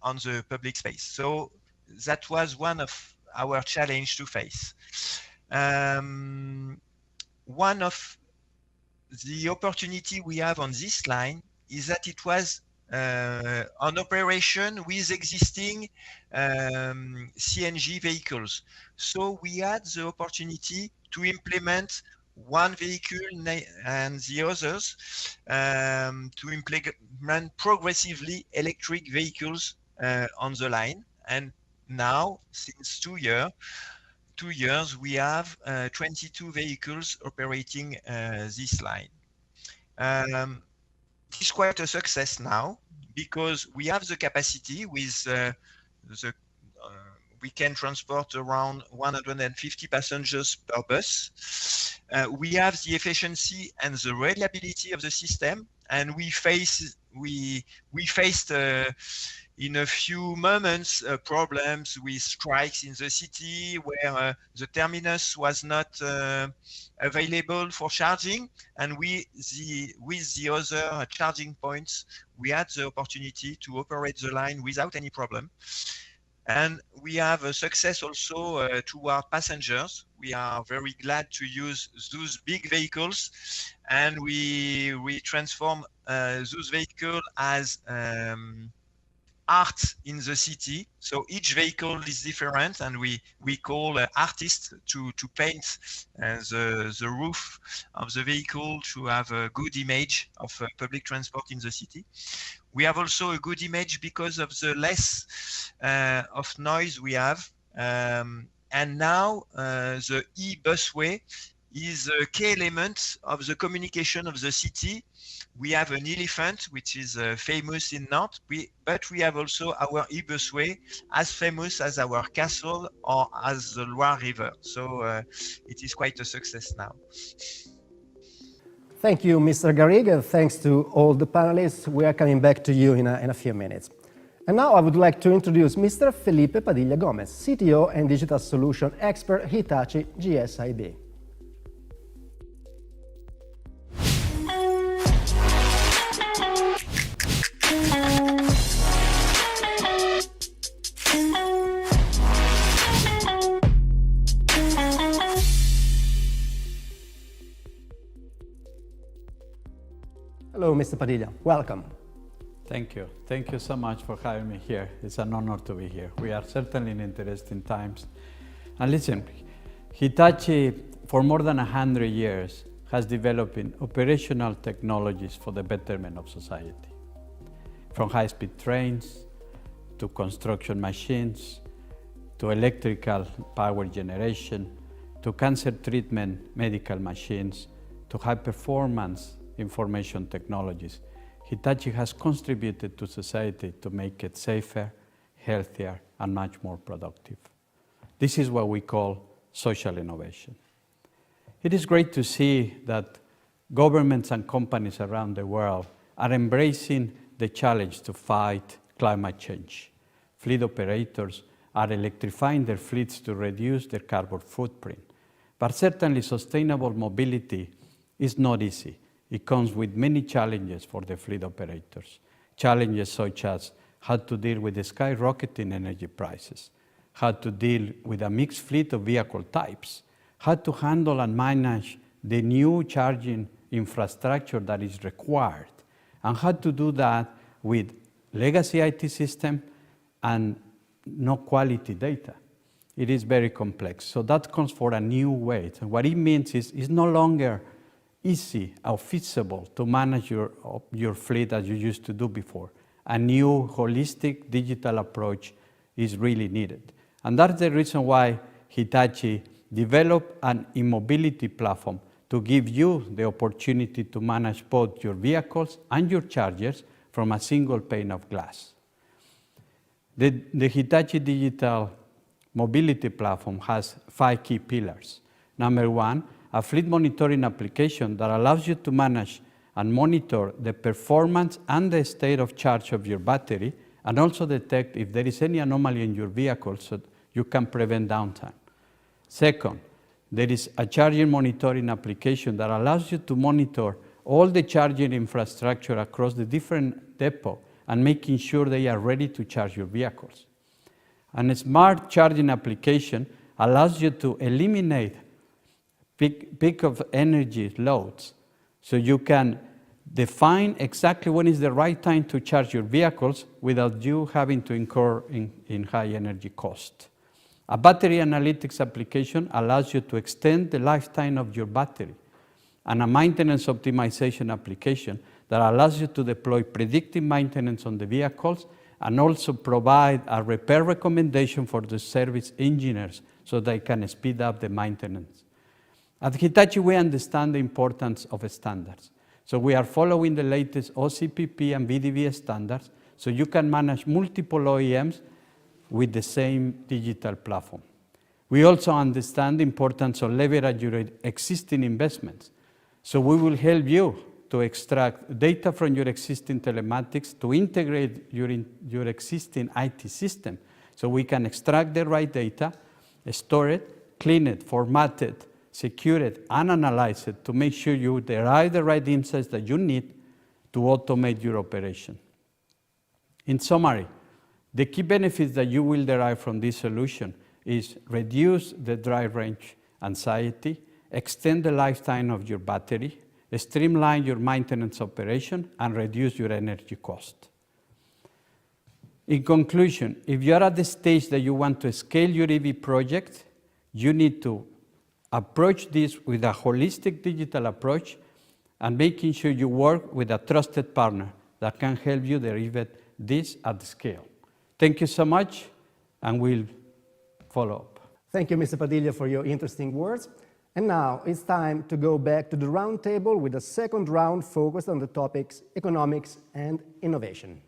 on the public space. So that was one of our challenge to face. One of the opportunity we have on this line is that it was an operation with existing CNG vehicles. So we had the opportunity to implement one vehicle and the others to implement progressively electric vehicles on the line. And now, since 2 years, we have 22 vehicles operating this line. It's quite a success now, because we have the capacity with we can transport around 150 passengers per bus. We have the efficiency and the reliability of the system, and we faced in a few moments problems with strikes in the city where the terminus was not available for charging, and with the other charging points we had the opportunity to operate the line without any problem. And we have a success also toward passengers. We are very glad to use those big vehicles, and we transform those vehicles as art in the city. So each vehicle is different, and we call artists to paint the roof of the vehicle to have a good image of public transport in the city. We have also a good image because of the less of noise we have. And now the e-busway is a key element of the communication of the city. We have an elephant, which is famous in Nantes, but we have also our e-busway, as famous as our castle or as the Loire River. So it is quite a success now. Thank you, Mr. Garrigue. Thanks to all the panelists. We are coming back to you in a few minutes. And now I would like to introduce Mr. Felipe Padilla Gomez, CTO and Digital Solution Expert, Hitachi GSIB. Hello, Mr. Padilla. Welcome. Thank you. Thank you so much for having me here. It's an honor to be here. We are certainly in interesting times. And listen, Hitachi, for more than 100 years, has developed operational technologies for the betterment of society. From high-speed trains, to construction machines, to electrical power generation, to cancer treatment medical machines, to high-performance information technologies. Hitachi has contributed to society to make it safer, healthier, and much more productive. This is what we call social innovation. It is great to see that governments and companies around the world are embracing the challenge to fight climate change. Fleet operators are electrifying their fleets to reduce their carbon footprint. But certainly sustainable mobility is not easy. It comes with many challenges for the fleet operators. Challenges such as how to deal with the skyrocketing energy prices, how to deal with a mixed fleet of vehicle types, how to handle and manage the new charging infrastructure that is required, and how to do that with legacy IT system and no quality data. It is very complex. So that comes for a new way. And what it means is it's no longer easy or feasible to manage your fleet as you used to do before. A new holistic digital approach is really needed. And that's the reason why Hitachi developed an e-mobility platform to give you the opportunity to manage both your vehicles and your chargers from a single pane of glass. The Hitachi Digital Mobility Platform has 5 key pillars. Number 1, a fleet monitoring application that allows you to manage and monitor the performance and the state of charge of your battery, and also detect if there is any anomaly in your vehicle so you can prevent downtime. Second, there is a charging monitoring application that allows you to monitor all the charging infrastructure across the different depots and making sure they are ready to charge your vehicles. And a smart charging application allows you to eliminate peak of energy loads, so you can define exactly when is the right time to charge your vehicles without you having to incur in high energy cost. A battery analytics application allows you to extend the lifetime of your battery, and a maintenance optimization application that allows you to deploy predictive maintenance on the vehicles and also provide a repair recommendation for the service engineers so they can speed up the maintenance. At Hitachi, we understand the importance of standards. So we are following the latest OCPP and VDV standards so you can manage multiple OEMs with the same digital platform. We also understand the importance of leverage your existing investments. So we will help you to extract data from your existing telematics, to integrate your existing IT system so we can extract the right data, store it, clean it, format it, secure it, and analyze it to make sure you derive the right insights that you need to automate your operation. In summary, the key benefits that you will derive from this solution is reduce the drive range anxiety, extend the lifetime of your battery, streamline your maintenance operation, and reduce your energy cost. In conclusion, if you are at the stage that you want to scale your EV project, you need to approach this with a holistic digital approach and making sure you work with a trusted partner that can help you deliver this at scale. Thank you so much, and we'll follow up. Thank you, Mr. Padilla, for your interesting words. And now it's time to go back to the round table with a second round focused on the topics economics and innovation.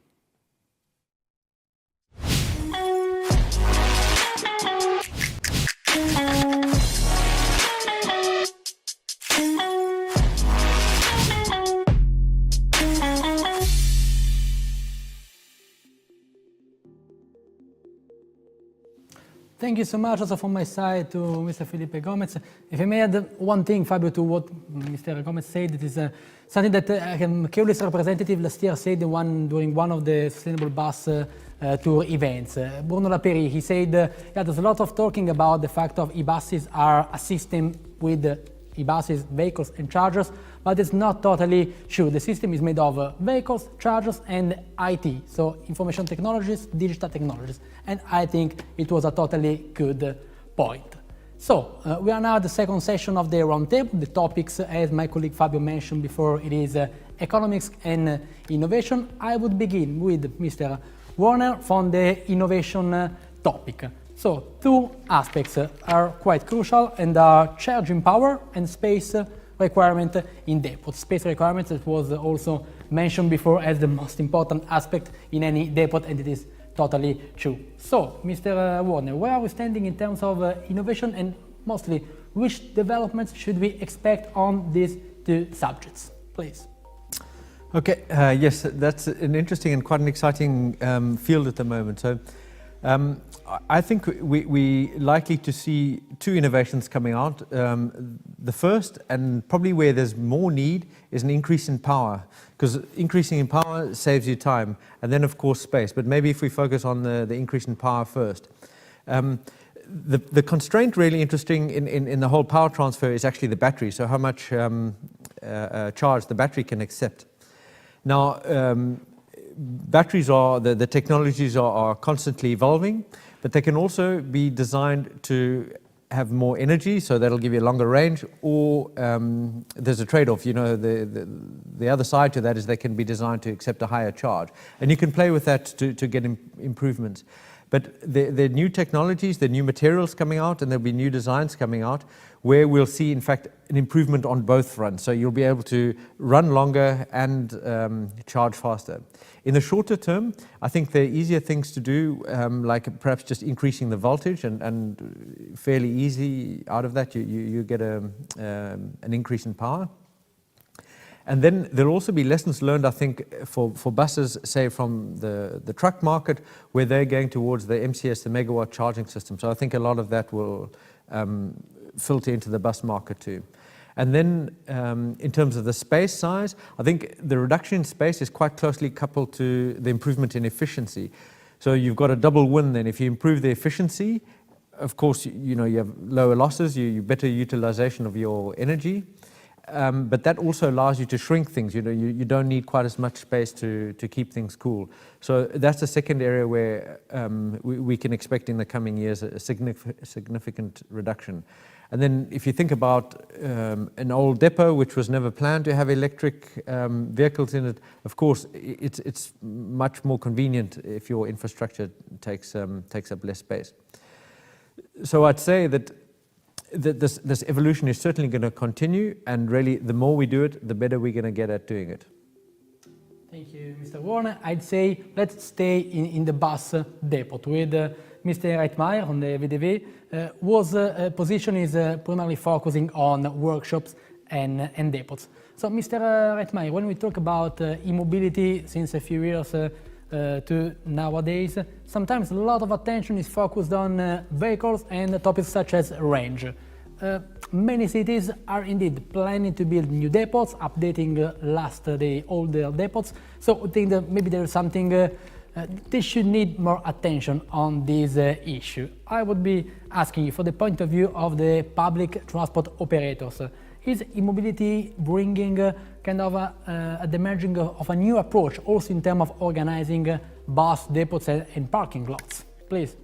Thank you so much also from my side to Mr. Felipe Gomez. If I may add one thing, Fabio, to what Mr. Gomez said, it is something that Keolis representative last year said during one of the Sustainable Bus Tour events. Bruno Laperi, he said, yeah, there's a lot of talking about the fact of e-buses are a system with e-buses, vehicles and chargers, but it's not totally true. The system is made of vehicles, chargers and IT, so information technologies, digital technologies, and I think it was a totally good point. So we are now at the second session of the roundtable. The topics, as my colleague Fabio mentioned before, it is economics and innovation. I would begin with Mr. Warner from the innovation topic. So two aspects are quite crucial and are charging power and space requirement in depot. Space requirements that was also mentioned before as the most important aspect in any depot, and it is totally true. So, Mr. Warner, where are we standing in terms of innovation, and mostly which developments should we expect on these two subjects? Please. Okay, yes, that's an interesting and quite an exciting field at the moment. So I think we likely to see two innovations coming out. The first, and probably where there's more need, is an increase in power, because increasing in power saves you time, and then of course space. But maybe if we focus on the increase in power first. The constraint really interesting in the whole power transfer is actually the battery, so how much charge the battery can accept. Now, batteries are, the technologies are constantly evolving, but they can also be designed to have more energy, so that'll give you a longer range, or there's a trade-off, you know, the other side to that is they can be designed to accept a higher charge. And you can play with that to get improvements. But there are new technologies, there are new materials coming out, and there'll be new designs coming out where we'll see, in fact, an improvement on both fronts. So you'll be able to run longer and charge faster. In the shorter term, I think there are easier things to do, like perhaps just increasing the voltage, and fairly easy out of that, you get an increase in power. And then there'll also be lessons learned, I think, for buses, say from the truck market, where they're going towards the MCS, the megawatt charging system. So I think a lot of that will filter into the bus market too. And then in terms of the space size, I think the reduction in space is quite closely coupled to the improvement in efficiency. So you've got a double win then. If you improve the efficiency, of course, you know, you have lower losses, you better utilization of your energy. But that also allows you to shrink things. You know, you don't need quite as much space to keep things cool. So that's a second area where we can expect in the coming years a significant reduction. And then if you think about an old depot which was never planned to have electric vehicles in it, of course it's much more convenient if your infrastructure takes up less space. So I'd say that this evolution is certainly going to continue, and really the more we do it, the better we're going to get at doing it. Thank you, Mr. Warner. I'd say let's stay in the bus depot with Mr. Reitmeier on the VDV, whose position is primarily focusing on workshops and depots. So, Mr. Reitmeier, when we talk about e-mobility since a few years to nowadays, sometimes a lot of attention is focused on vehicles and topics such as range. Many cities are indeed planning to build new depots, updating the older depots. So I think that maybe there is something they should need more attention on this issue. I would be asking you for the point of view of the public transport operators. Is e-mobility bringing kind of the merging of a new approach also in terms of organizing bus depots and parking lots? Please.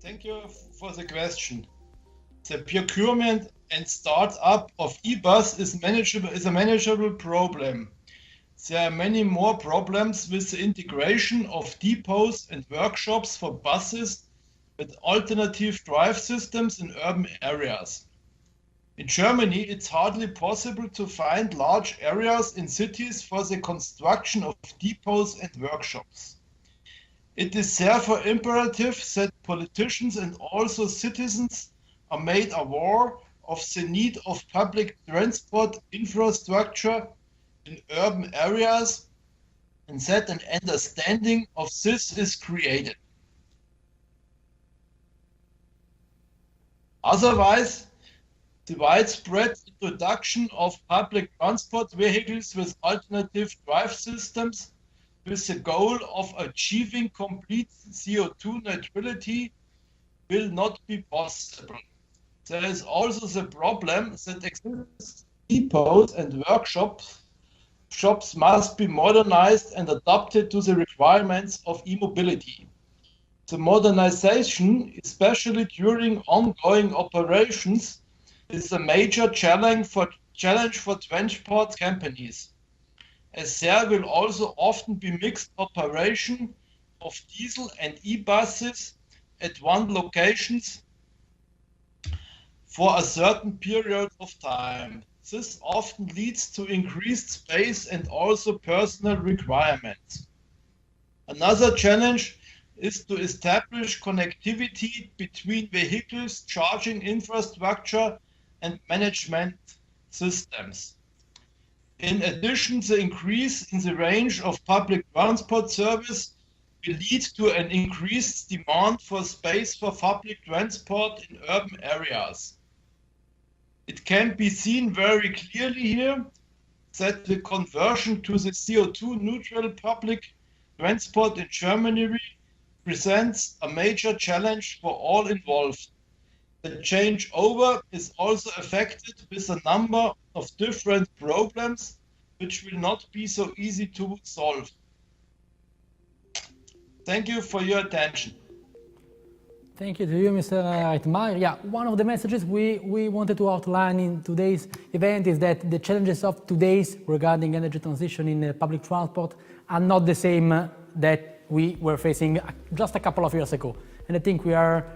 Thank you for the question. The procurement and startup of e-bus is a manageable problem. There are many more problems with the integration of depots and workshops for buses with alternative drive systems in urban areas. In Germany, it's hardly possible to find large areas in cities for the construction of depots and workshops. It is therefore imperative that politicians and also citizens are made aware of the need of public transport infrastructure in urban areas and that an understanding of this is created. Otherwise, the widespread introduction of public transport vehicles with alternative drive systems with the goal of achieving complete CO2 neutrality will not be possible. There is also the problem that existing depots and workshops must be modernized and adapted to the requirements of e-mobility. The modernization, especially during ongoing operations, is a major challenge for transport companies, as there will also often be mixed operation of diesel and e-buses at one locations for a certain period of time. This often leads to increased space and also personal requirements. Another challenge is to establish connectivity between vehicles, charging infrastructure, and management systems. In addition, the increase in the range of public transport service will lead to an increased demand for space for public transport in urban areas. It can be seen very clearly here that the conversion to the CO2 neutral public transport in Germany presents a major challenge for all involved. The changeover is also affected with a number of different problems which will not be so easy to solve. Thank you for your attention. Thank you to you, Mr. Reitmeier. Yeah, one of the messages we wanted to outline in today's event is that the challenges of today's regarding energy transition in public transport are not the same that we were facing just a couple of years ago. And I think we are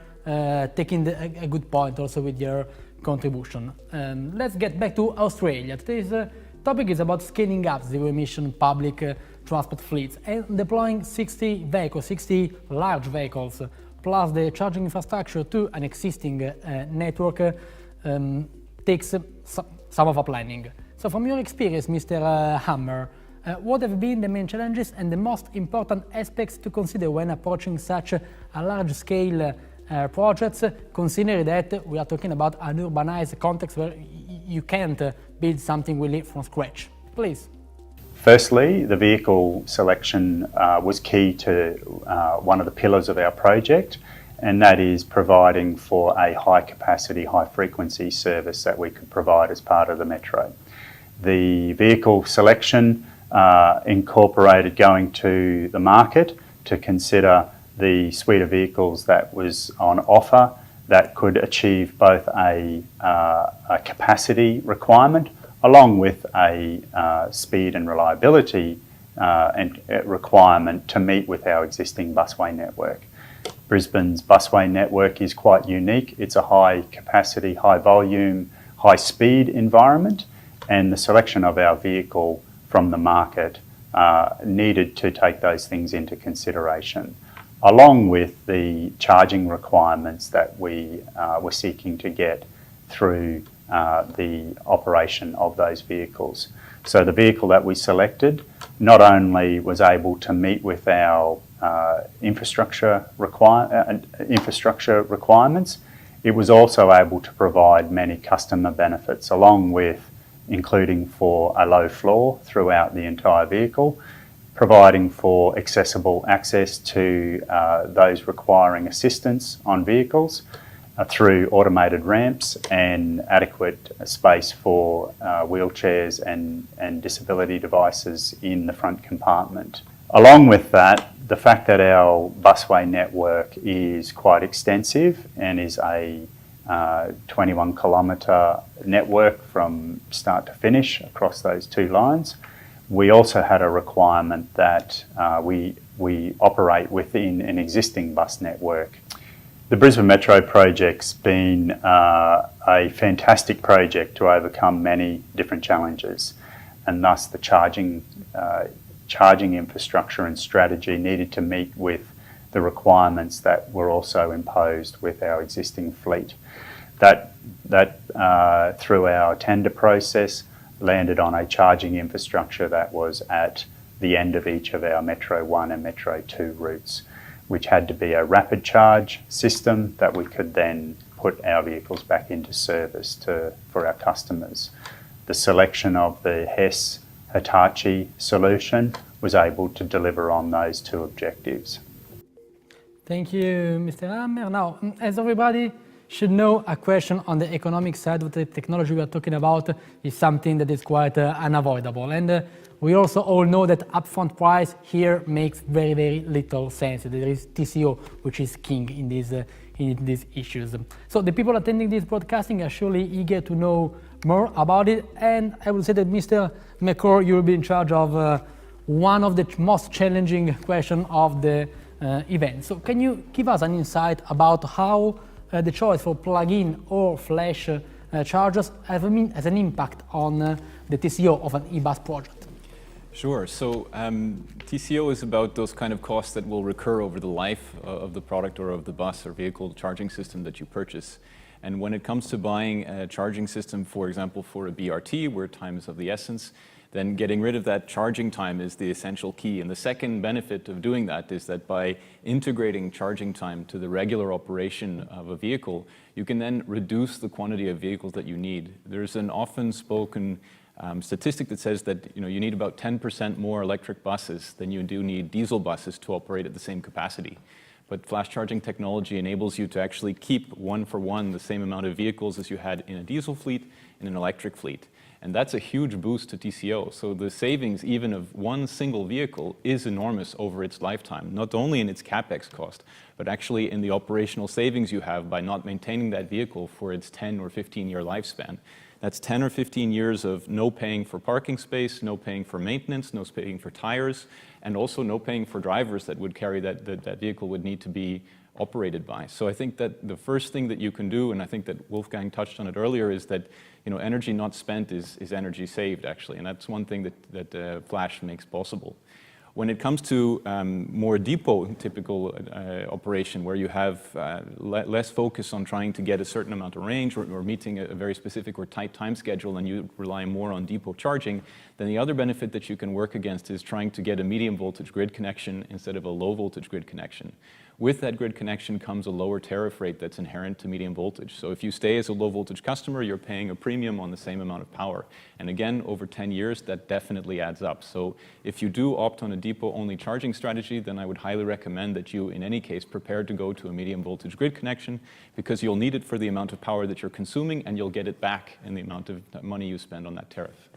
taking a good point also with your contribution. Let's get back to Australia. Today's topic is about scaling up zero-emission public transport fleets and deploying 60 large vehicles, plus the charging infrastructure to an existing network takes some of our planning. So from your experience, Mr. Hammer, what have been the main challenges and the most important aspects to consider when approaching such a large-scale projects, considering that we are talking about an urbanized context where you can't build something really from scratch? Please. Firstly, the vehicle selection was key to one of the pillars of our project, and that is providing for a high capacity, high frequency service that we could provide as part of the metro. The vehicle selection incorporated going to the market to consider the suite of vehicles that was on offer that could achieve both a capacity requirement along with a speed and reliability and requirement to meet with our existing busway network. Brisbane's busway network is quite unique. It's a high capacity, high volume, high speed environment, and the selection of our vehicle from the market needed to take those things into consideration, along with the charging requirements that we were seeking to get through the operation of those vehicles. So the vehicle that we selected not only was able to meet with our infrastructure requirements, it was also able to provide many customer benefits, along with including for a low floor throughout the entire vehicle, providing for accessible access to those requiring assistance on vehicles through automated ramps, and adequate space for wheelchairs and disability devices in the front compartment. Along with that, the fact that our busway network is quite extensive and is a 21 kilometre network from start to finish across those two lines, we also had a requirement that we operate within an existing bus network. The Brisbane Metro project's been a fantastic project to overcome many different challenges, and thus the charging infrastructure and strategy needed to meet with the requirements that were also imposed with our existing fleet. That through our tender process landed on a charging infrastructure that was at the end of each of our Metro 1 and Metro 2 routes, which had to be a rapid charge system that we could then put our vehicles back into service for our customers. The selection of the Hitachi solution was able to deliver on those two objectives. Thank you, Mr. Hammer. Now, as everybody should know, a question on the economic side of the technology we are talking about is something that is quite unavoidable. And we also all know that upfront price here makes very, very little sense. There is TCO, which is king in these issues. So the people attending this broadcasting are surely eager to know more about it. And I will say that Mr. McCord, you will be in charge of one of the most challenging questions of the event. So can you give us an insight about how the choice for plug-in or flash chargers has an impact on the TCO of an e-bus project? Sure. So TCO is about those kind of costs that will recur over the life of the product or of the bus or vehicle charging system that you purchase. And when it comes to buying a charging system, for example, for a BRT, where time is of the essence, then getting rid of that charging time is the essential key. And the second benefit of doing that is that by integrating charging time to the regular operation of a vehicle, you can then reduce the quantity of vehicles that you need. There's an often spoken statistic that says that you need about 10% more electric buses than you do need diesel buses to operate at the same capacity. But flash charging technology enables you to actually keep one for one the same amount of vehicles as you had in a diesel fleet and an electric fleet. And that's a huge boost to TCO. So the savings even of one single vehicle is enormous over its lifetime, not only in its CapEx cost, but actually in the operational savings you have by not maintaining that vehicle for its 10 or 15-year lifespan. That's 10 or 15 years of no paying for parking space, no paying for maintenance, no paying for tires, and also no paying for drivers that would carry that vehicle would need to be operated by. So I think that the first thing that you can do, and I think that Wolfgang touched on it earlier, is that energy not spent is energy saved, actually, and that's one thing that Flash makes possible. When it comes to more depot typical operation, where you have less focus on trying to get a certain amount of range or meeting a very specific or tight time schedule, and you rely more on depot charging, then the other benefit that you can work against is trying to get a medium voltage grid connection instead of a low voltage grid connection. With that grid connection comes a lower tariff rate that's inherent to medium voltage. So if you stay as a low voltage customer, you're paying a premium on the same amount of power. And again, over 10 years, that definitely adds up. So if you do opt on a depot-only charging strategy, then I would highly recommend that you, in any case, prepare to go to a medium voltage grid connection, because you'll need it for the amount of power that you're consuming, and you'll get it back in the amount of money you spend on that tariff.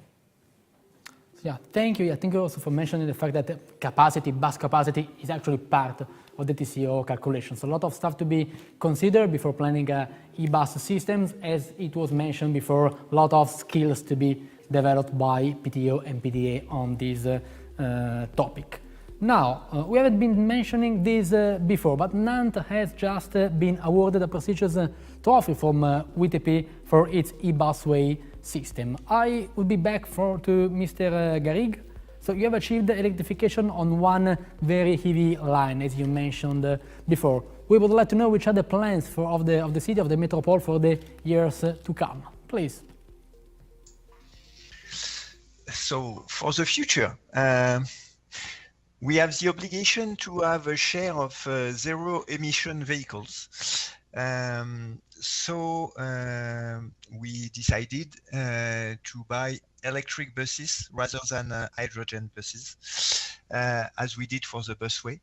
Yeah, thank you. Thank you also for mentioning the fact that the capacity, bus capacity, is actually part of the TCO calculations. A lot of stuff to be considered before planning e-bus systems. As it was mentioned before, a lot of skills to be developed by PTO and PDA on this topic. Now, we haven't been mentioning this before, but Nantes has just been awarded a prestigious trophy from WTP for its e-busway system. I will be back to Mr. Garrigue. So you have achieved electrification on one very heavy line, as you mentioned before. We would like to know which are the plans of the city, of the metropole, for the years to come. Please. So for the future, we have the obligation to have a share of zero emission vehicles. We decided to buy electric buses rather than hydrogen buses, as we did for the busway.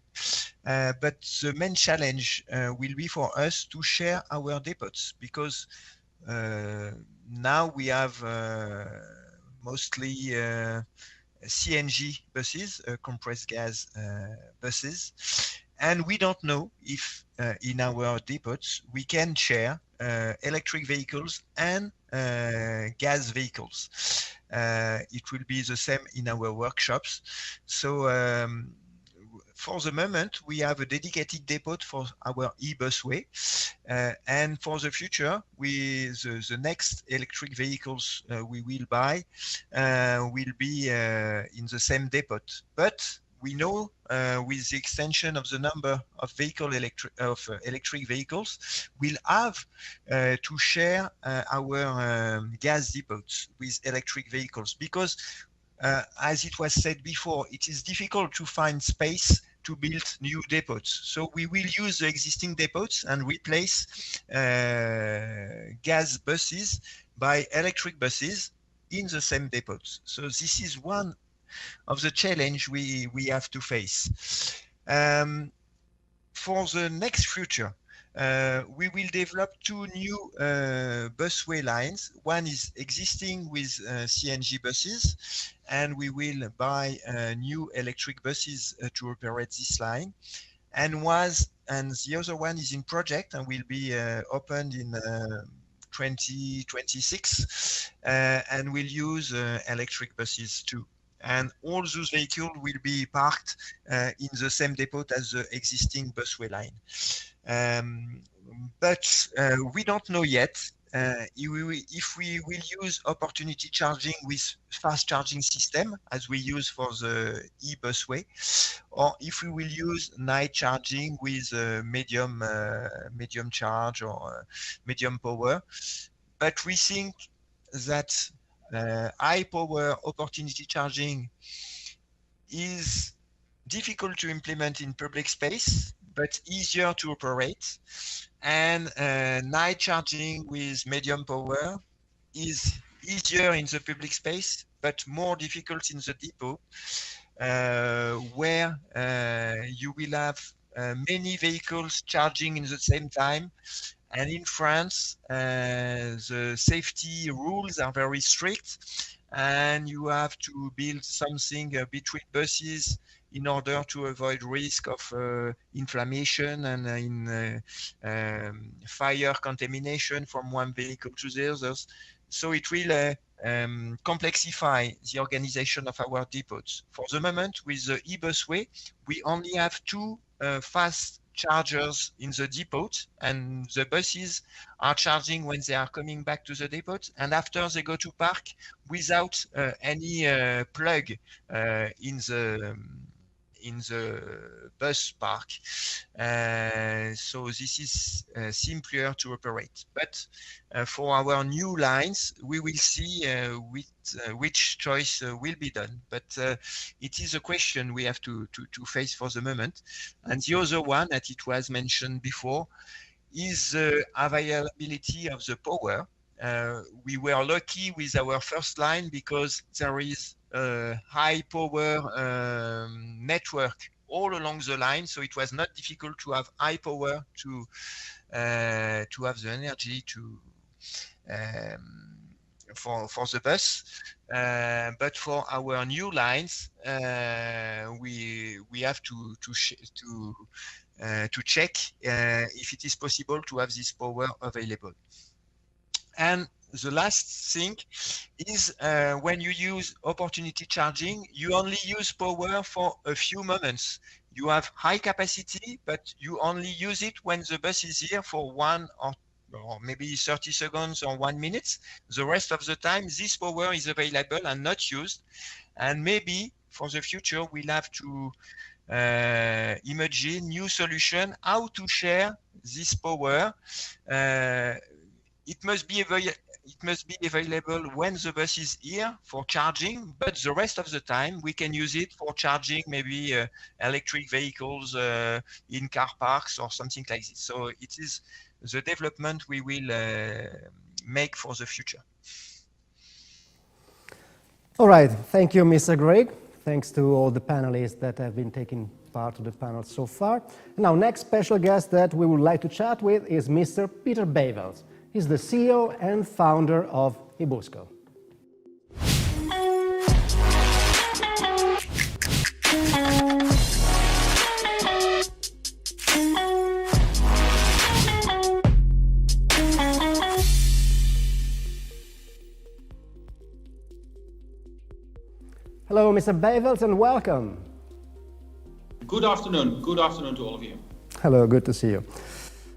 But the main challenge will be for us to share our depots, because now we have mostly CNG buses, compressed gas buses, and we don't know if in our depots we can share electric vehicles and gas vehicles. It will be the same in our workshops. So for the moment, we have a dedicated depot for our e-busway, and for the future, the next electric vehicles we will buy will be in the same depot. But we know with the extension of the number of electric vehicles, we'll have to share our gas depots with electric vehicles, because as it was said before, it is difficult to find space to build new depots. So we will use the existing depots and replace gas buses by electric buses in the same depots. So this is one of the challenge we have to face. For the next future, we will develop two new busway lines. One is existing with CNG buses, and we will buy new electric buses to operate this line. And the other one is in project and will be opened in 2026, and will use electric buses too. And all those vehicles will be parked in the same depot as the existing busway line. But we don't know yet if we will use opportunity charging with fast charging system as we use for the e-busway, or if we will use night charging with medium charge or medium power. But we think that high power opportunity charging is difficult to implement in public space, but easier to operate. And night charging with medium power is easier in the public space, but more difficult in the depot, where you will have many vehicles charging in the same time. And in France, the safety rules are very strict, and you have to build something between buses in order to avoid risk of inflammation and fire contamination from one vehicle to the others. So it will complexify the organization of our depots. For the moment, with the e-busway, we only have two fast chargers in the depot, and the buses are charging when they are coming back to the depot, and after they go to park without any plug in the bus park. So this is simpler to operate. But for our new lines, we will see which choice will be done. But it is a question we have to face for the moment. And the other one that it was mentioned before is the availability of the power. We were lucky with our first line because there is a high power network all along the line, so it was not difficult to have high power to have the energy to for the bus. But for our new lines, we have to check if it is possible to have this power available. And the last thing is when you use opportunity charging, you only use power for a few moments. You have high capacity, but you only use it when the bus is here for 1 or maybe 30 seconds or 1 minute. The rest of the time, this power is available and not used. And maybe for the future, we'll have to imagine new solution how to share this power it must be available when the bus is here for charging, but the rest of the time we can use it for charging maybe electric vehicles in car parks or something like this. So it is the development we will make for the future. All right, thank you, Mr. Gregg. Thanks to all the panelists that have been taking part of the panel so far. Now, next special guest that we would like to chat with is Mr. Peter Bevels. He's the CEO and founder of upscale. Hello, Mr. Bevels, and welcome. Good afternoon. Good afternoon to all of you. Hello, good to see you.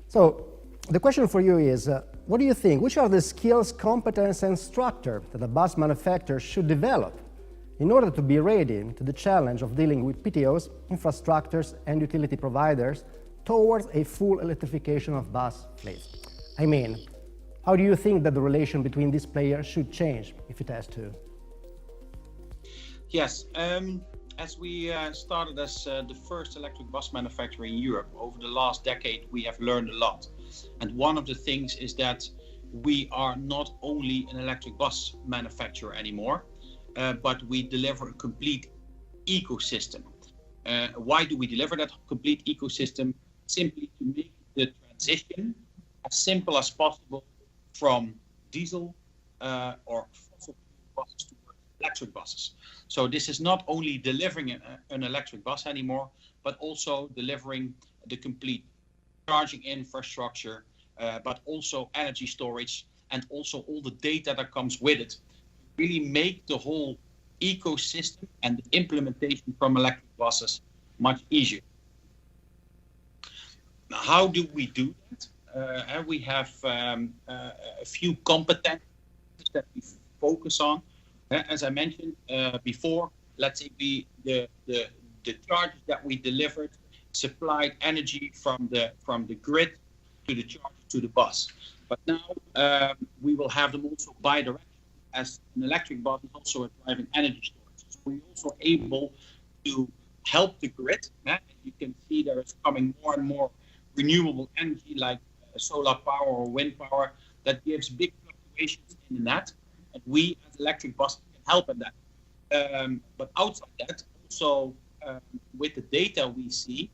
So, the question for you is, what do you think? Which are the skills, competence, and structure that a bus manufacturer should develop in order to be ready to the challenge of dealing with PTOs, infrastructures, and utility providers towards a full electrification of bus fleets? I mean, how do you think that the relation between these players should change, if it has to? Yes, as we started as the first electric bus manufacturer in Europe, over the last decade we have learned a lot. And one of the things is that we are not only an electric bus manufacturer anymore, but we deliver a complete ecosystem. Why do we deliver that complete ecosystem? Simply to make the transition as simple as possible from diesel or fossil fuel buses to electric buses. So this is not only delivering an electric bus anymore, but also delivering the complete charging infrastructure, but also energy storage, and also all the data that comes with it. Really make the whole ecosystem and the implementation from electric buses much easier. Now, how do we do that? We have a few competencies that we focus on. As I mentioned before, let's say the charges that we delivered supplied energy from the grid to the charger to the bus. But now we will have them also bi-directional, as an electric bus is also a driving energy storage. So we're also able to help the grid. As you can see, there is coming more and more renewable energy like solar power or wind power that gives big fluctuations in the net. And we, as electric buses, can help in that. But outside that, also with the data we see,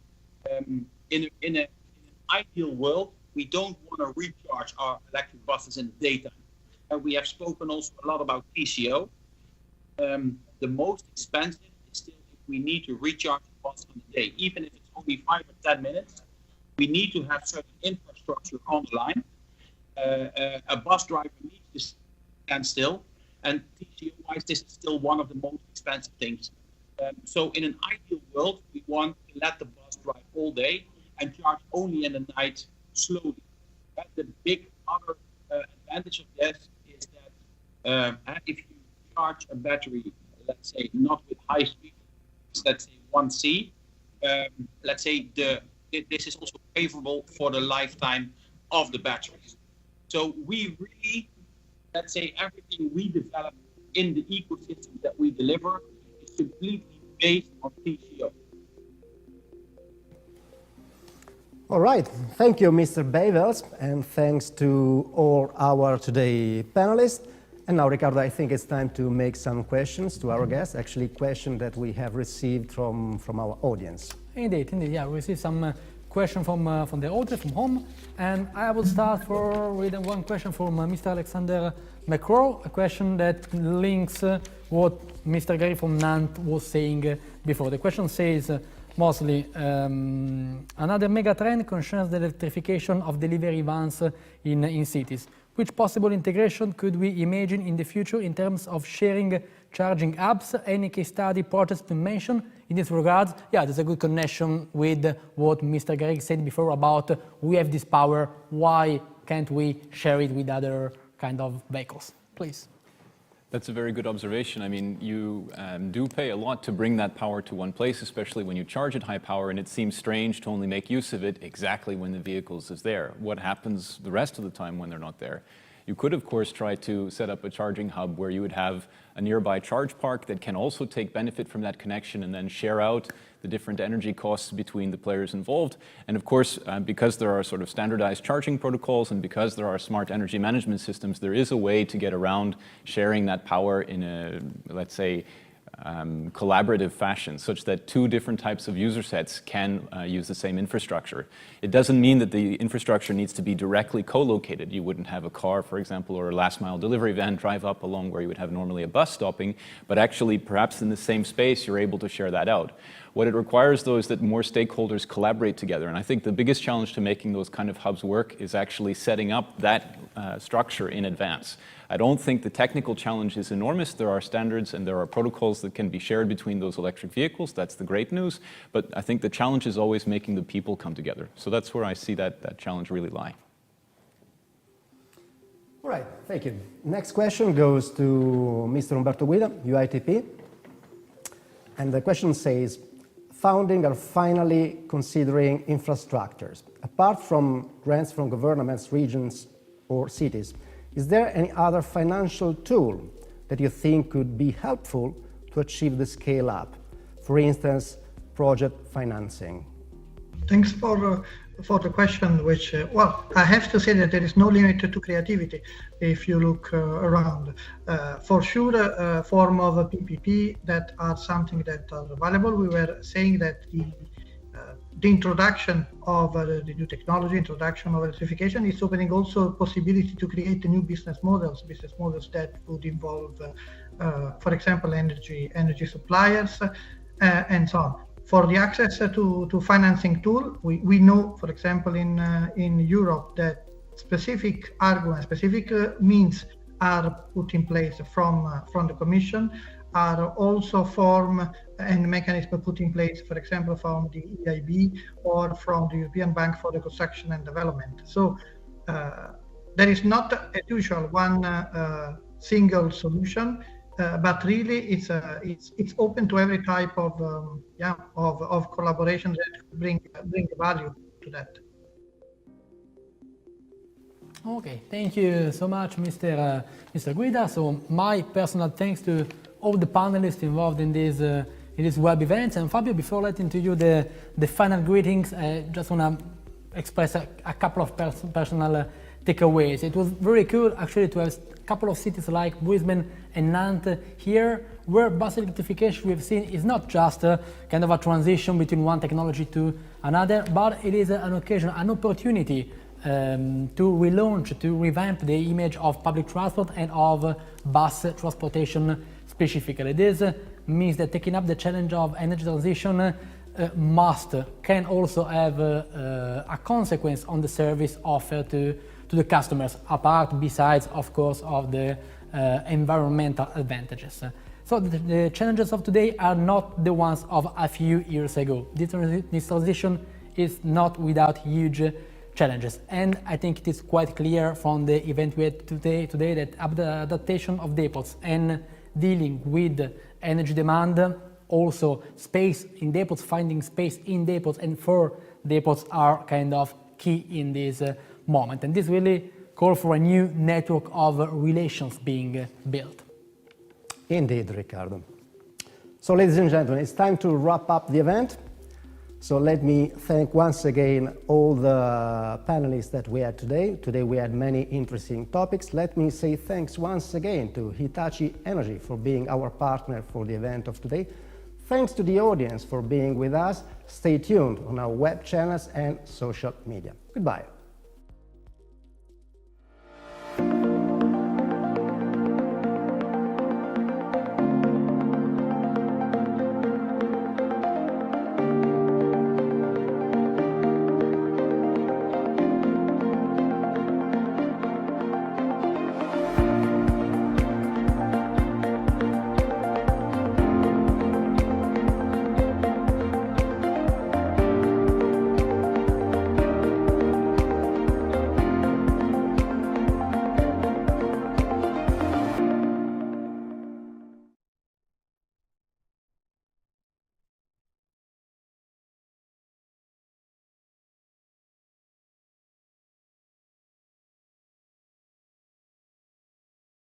in an ideal world, we don't want to recharge our electric buses in the daytime. We have spoken also a lot about TCO. The most expensive is still if we need to recharge the bus on the day, even if it's only 5 or 10 minutes. We need to have certain infrastructure on the line. A bus driver needs to stand still, and TCO-wise, this is still one of the most expensive things. So in an ideal world, we want to let the bus drive all day and charge only in the night slowly. The big other advantage of this is that if you charge a battery, let's say not with high speed, let's say 1C, let's say this is also favorable for the lifetime of the batteries. So we really, let's say everything we develop in the ecosystem that we deliver is completely based on TCO. All right, thank you, Mr. Bevels, and thanks to all our today panelists. And now, Ricardo, I think it's time to make some questions to our guests, actually questions that we have received from our audience. Indeed, yeah, we received some questions from the audience from home, and I will start with one question from Mr. Alexander McCrow, a question that links what Mr. Gary from Nantes was saying before. The question says, mostly, another mega trend concerns the electrification of delivery vans in cities. Which possible integration could we imagine in the future in terms of sharing charging hubs? Any case study projects to mention in this regard? Yeah, there's a good connection with what Mr. Garrig said before about we have this power, why can't we share it with other kind of vehicles? Please. That's a very good observation. I mean, you do pay a lot to bring that power to one place, especially when you charge at high power, and it seems strange to only make use of it exactly when the vehicles is there. What happens the rest of the time when they're not there? You could, of course, try to set up a charging hub where you would have a nearby charge park that can also take benefit from that connection and then share out the different energy costs between the players involved. And of course, because there are sort of standardized charging protocols and because there are smart energy management systems, there is a way to get around sharing that power in a, let's say, collaborative fashion, such that two different types of user sets can use the same infrastructure. It doesn't mean that the infrastructure needs to be directly co-located. You wouldn't have a car, for example, or a last mile delivery van drive up along where you would have normally a bus stopping, but actually perhaps in the same space you're able to share that out. What it requires, though, is that more stakeholders collaborate together. And I think the biggest challenge to making those kind of hubs work is actually setting up that structure in advance. I don't think the technical challenge is enormous. There are standards and there are protocols that can be shared between those electric vehicles. That's the great news. But I think the challenge is always making the people come together. So that's where I see that challenge really lie. All right, thank you. Next question goes to Mr. Umberto Guida, UITP. And the question says, founding are finally considering infrastructures. Apart from grants from governments, regions, or cities, is there any other financial tool that you think could be helpful to achieve the scale up? For instance, project financing. Thanks for the question, which, well, I have to say that there is no limit to creativity if you look around. For sure, a form of a PPP that are something that are available. We were saying that the introduction of the new technology, introduction of electrification is opening also a possibility to create new business models that would involve, for example, energy suppliers and so on. For the access to financing tool, we know, for example, in Europe that specific arguments, specific means are put in place from the Commission, are also form and mechanism put in place, for example, from the EIB or from the European Bank for Reconstruction and Development. So there is not, as usual, one single solution, but really it's open to every type of collaboration that bring value to that. Okay, thank you so much, Mr. Guida. So my personal thanks to all the panelists involved in this web event. And Fabio, before letting to you the final greetings, I just want to express a couple of personal takeaways. It was very cool actually to have a couple of cities like Brisbane and Nantes here, where bus electrification we've seen is not just a kind of a transition between one technology to another, but it is an occasion, an opportunity to relaunch, to revamp the image of public transport and of bus transportation specifically. This means that taking up the challenge of energy transition can also have a consequence on the service offered to the customers, apart besides, of course, of the environmental advantages. So the challenges of today are not the ones of a few years ago. This transition is not without huge challenges, and I think it is quite clear from the event we had today that the adaptation of depots and dealing with energy demand, also space in depots, finding space in depots and for depots are kind of key in this moment. And this really calls for a new network of relations being built. Indeed, Riccardo. So, ladies and gentlemen, it's time to wrap up the event. So let me thank once again all the panelists that we had today. Today we had many interesting topics. Let me say thanks once again to Hitachi Energy for being our partner for the event of today. Thanks to the audience for being with us. Stay tuned on our web channels and social media. Goodbye.